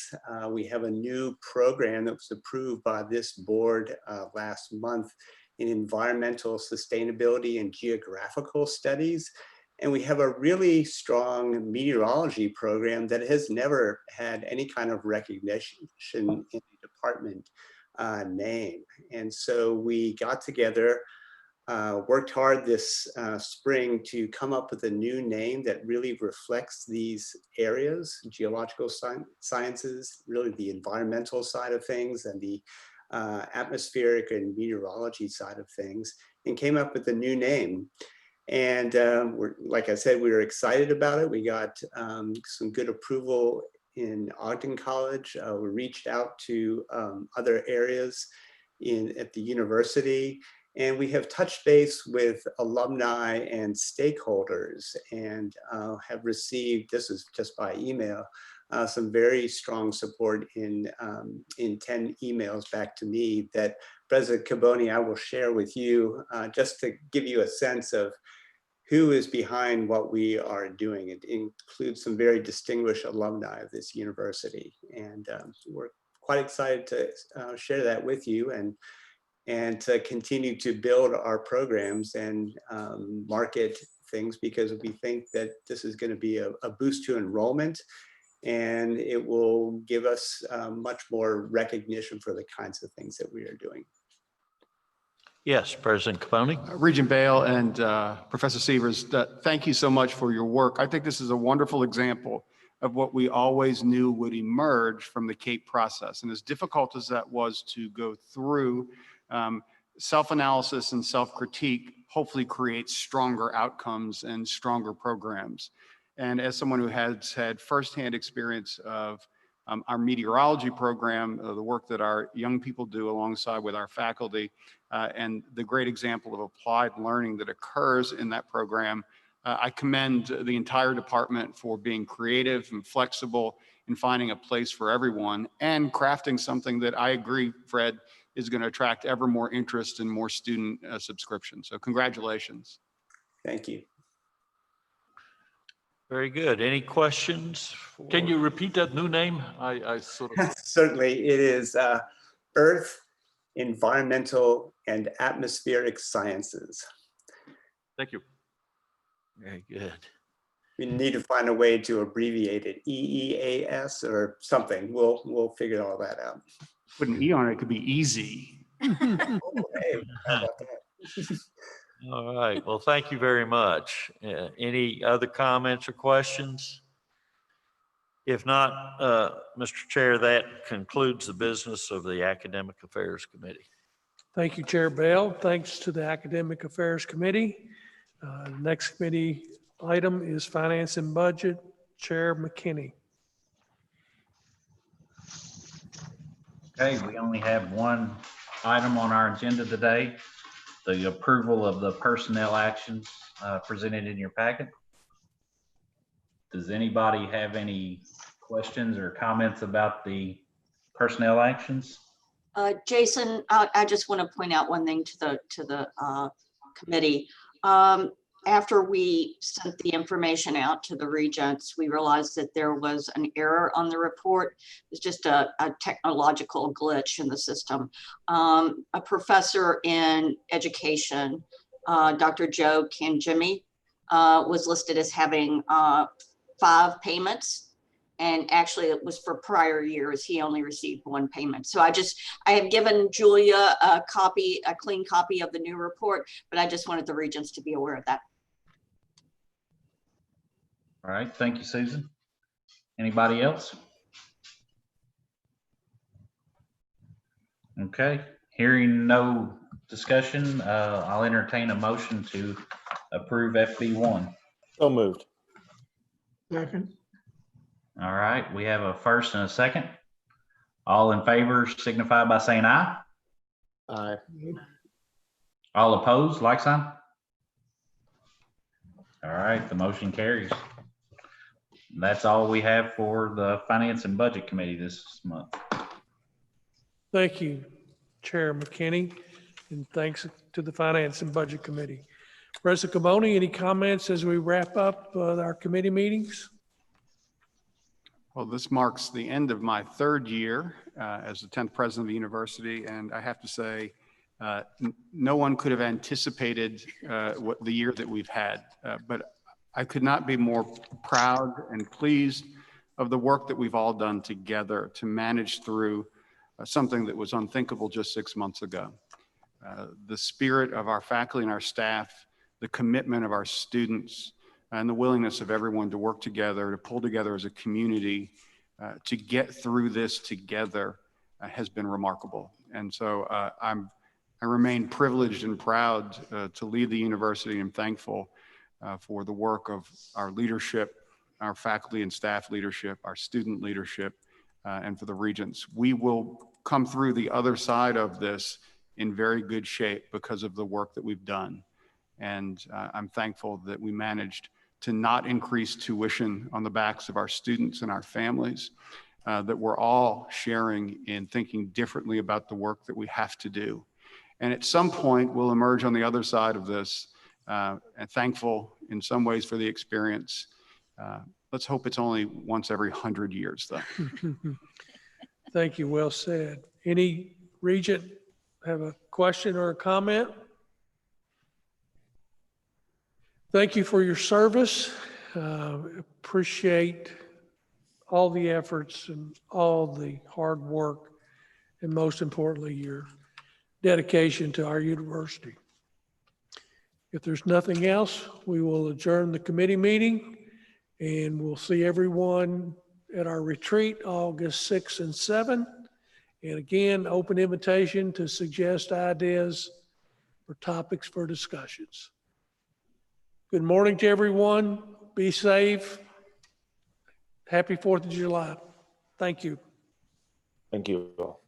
N: We have a new program that was approved by this board last month in environmental sustainability and geographical studies. And we have a really strong meteorology program that has never had any kind of recognition in the department name. And so we got together, worked hard this spring to come up with a new name that really reflects these areas: geological sciences, really the environmental side of things, and the atmospheric and meteorology side of things, and came up with a new name. And like I said, we were excited about it. We got some good approval in Ogden College. We reached out to other areas at the university, and we have touched base with alumni and stakeholders, and have received, this is just by email, some very strong support in 10 emails back to me that President Caboni, I will share with you just to give you a sense of who is behind what we are doing. It includes some very distinguished alumni of this university. And we're quite excited to share that with you and to continue to build our programs and market things, because we think that this is going to be a boost to enrollment, and it will give us much more recognition for the kinds of things that we are doing.
K: Yes, President Caponi.
L: Regent Bale and Professor Sievers, thank you so much for your work. I think this is a wonderful example of what we always knew would emerge from the CAPE process. And as difficult as that was to go through, self-analysis and self-critique hopefully creates stronger outcomes and stronger programs. And as someone who has had firsthand experience of our meteorology program, the work that our young people do alongside with our faculty, and the great example of applied learning that occurs in that program, I commend the entire department for being creative and flexible in finding a place for everyone and crafting something that I agree, Fred, is going to attract ever more interest and more student subscription. So congratulations.
N: Thank you.
K: Very good. Any questions?
H: Can you repeat that new name? I sort of.
N: Certainly, it is Earth, Environmental, and Atmospheric Sciences.
H: Thank you.
K: Very good.
N: We need to find a way to abbreviate it, EEAS or something. We'll figure all that out.
L: Put an E on it, it could be easy.
N: Oh, hey, how about that?
K: All right. Well, thank you very much. Any other comments or questions? If not, Mr. Chair, that concludes the business of the Academic Affairs Committee.
G: Thank you, Chair Bale. Thanks to the Academic Affairs Committee. Next committee item is Finance and Budget. Chair McKinney.
M: Okay, we only have one item on our agenda today, the approval of the personnel actions presented in your packet. Does anybody have any questions or comments about the personnel actions?
A: Jason, I just want to point out one thing to the committee. After we sent the information out to the regents, we realized that there was an error on the report. It's just a technological glitch in the system. A professor in education, Dr. Joe Kanjimi, was listed as having 5 payments. And actually it was for prior years. He only received 1 payment. So I have given Julia a clean copy of the new report, but I just wanted the regents to be aware of that.
M: All right, thank you, Susan. Anybody else? Okay, hearing no discussion, I'll entertain a motion to approve FB1.
J: So moved.
Q: Second.
M: All right, we have a first and a second. All in favor signify by saying aye.
J: Aye.
M: All opposed, like sign. All right, the motion carries. That's all we have for the Finance and Budget Committee this month.
G: Thank you, Chair McKinney, and thanks to the Finance and Budget Committee. President Caboni, any comments as we wrap up our committee meetings?
L: Well, this marks the end of my 3rd year as the 10th president of the university, and I have to say, no one could have anticipated what the year that we've had, but I could not be more proud and pleased of the work that we've all done together to manage through something that was unthinkable just 6 months ago. The spirit of our faculty and our staff, the commitment of our students, and the willingness of everyone to work together, to pull together as a community, to get through this together has been remarkable. And so I remain privileged and proud to lead the university. I'm thankful for the work of our leadership, our faculty and staff leadership, our student leadership, and for the Regents. We will come through the other side of this in very good shape because of the work that we've done. And I'm thankful that we managed to not increase tuition on the backs of our students and our families, that we're all sharing in thinking differently about the work that we have to do. And at some point, we'll emerge on the other side of this, and thankful in some ways for the experience. Let's hope it's only once every 100 years, though.
G: Thank you. Well said. Any Regent have a question or a comment? Thank you for your service. Appreciate all the efforts and all the hard work, and most importantly, your dedication to our university. If there's nothing else, we will adjourn the committee meeting, and we'll see everyone at our retreat August 6 and 7. And again, open invitation to suggest ideas for topics for discussions. Good morning to everyone. Be safe. Happy 4th of July. Thank you.
J: Thank you all.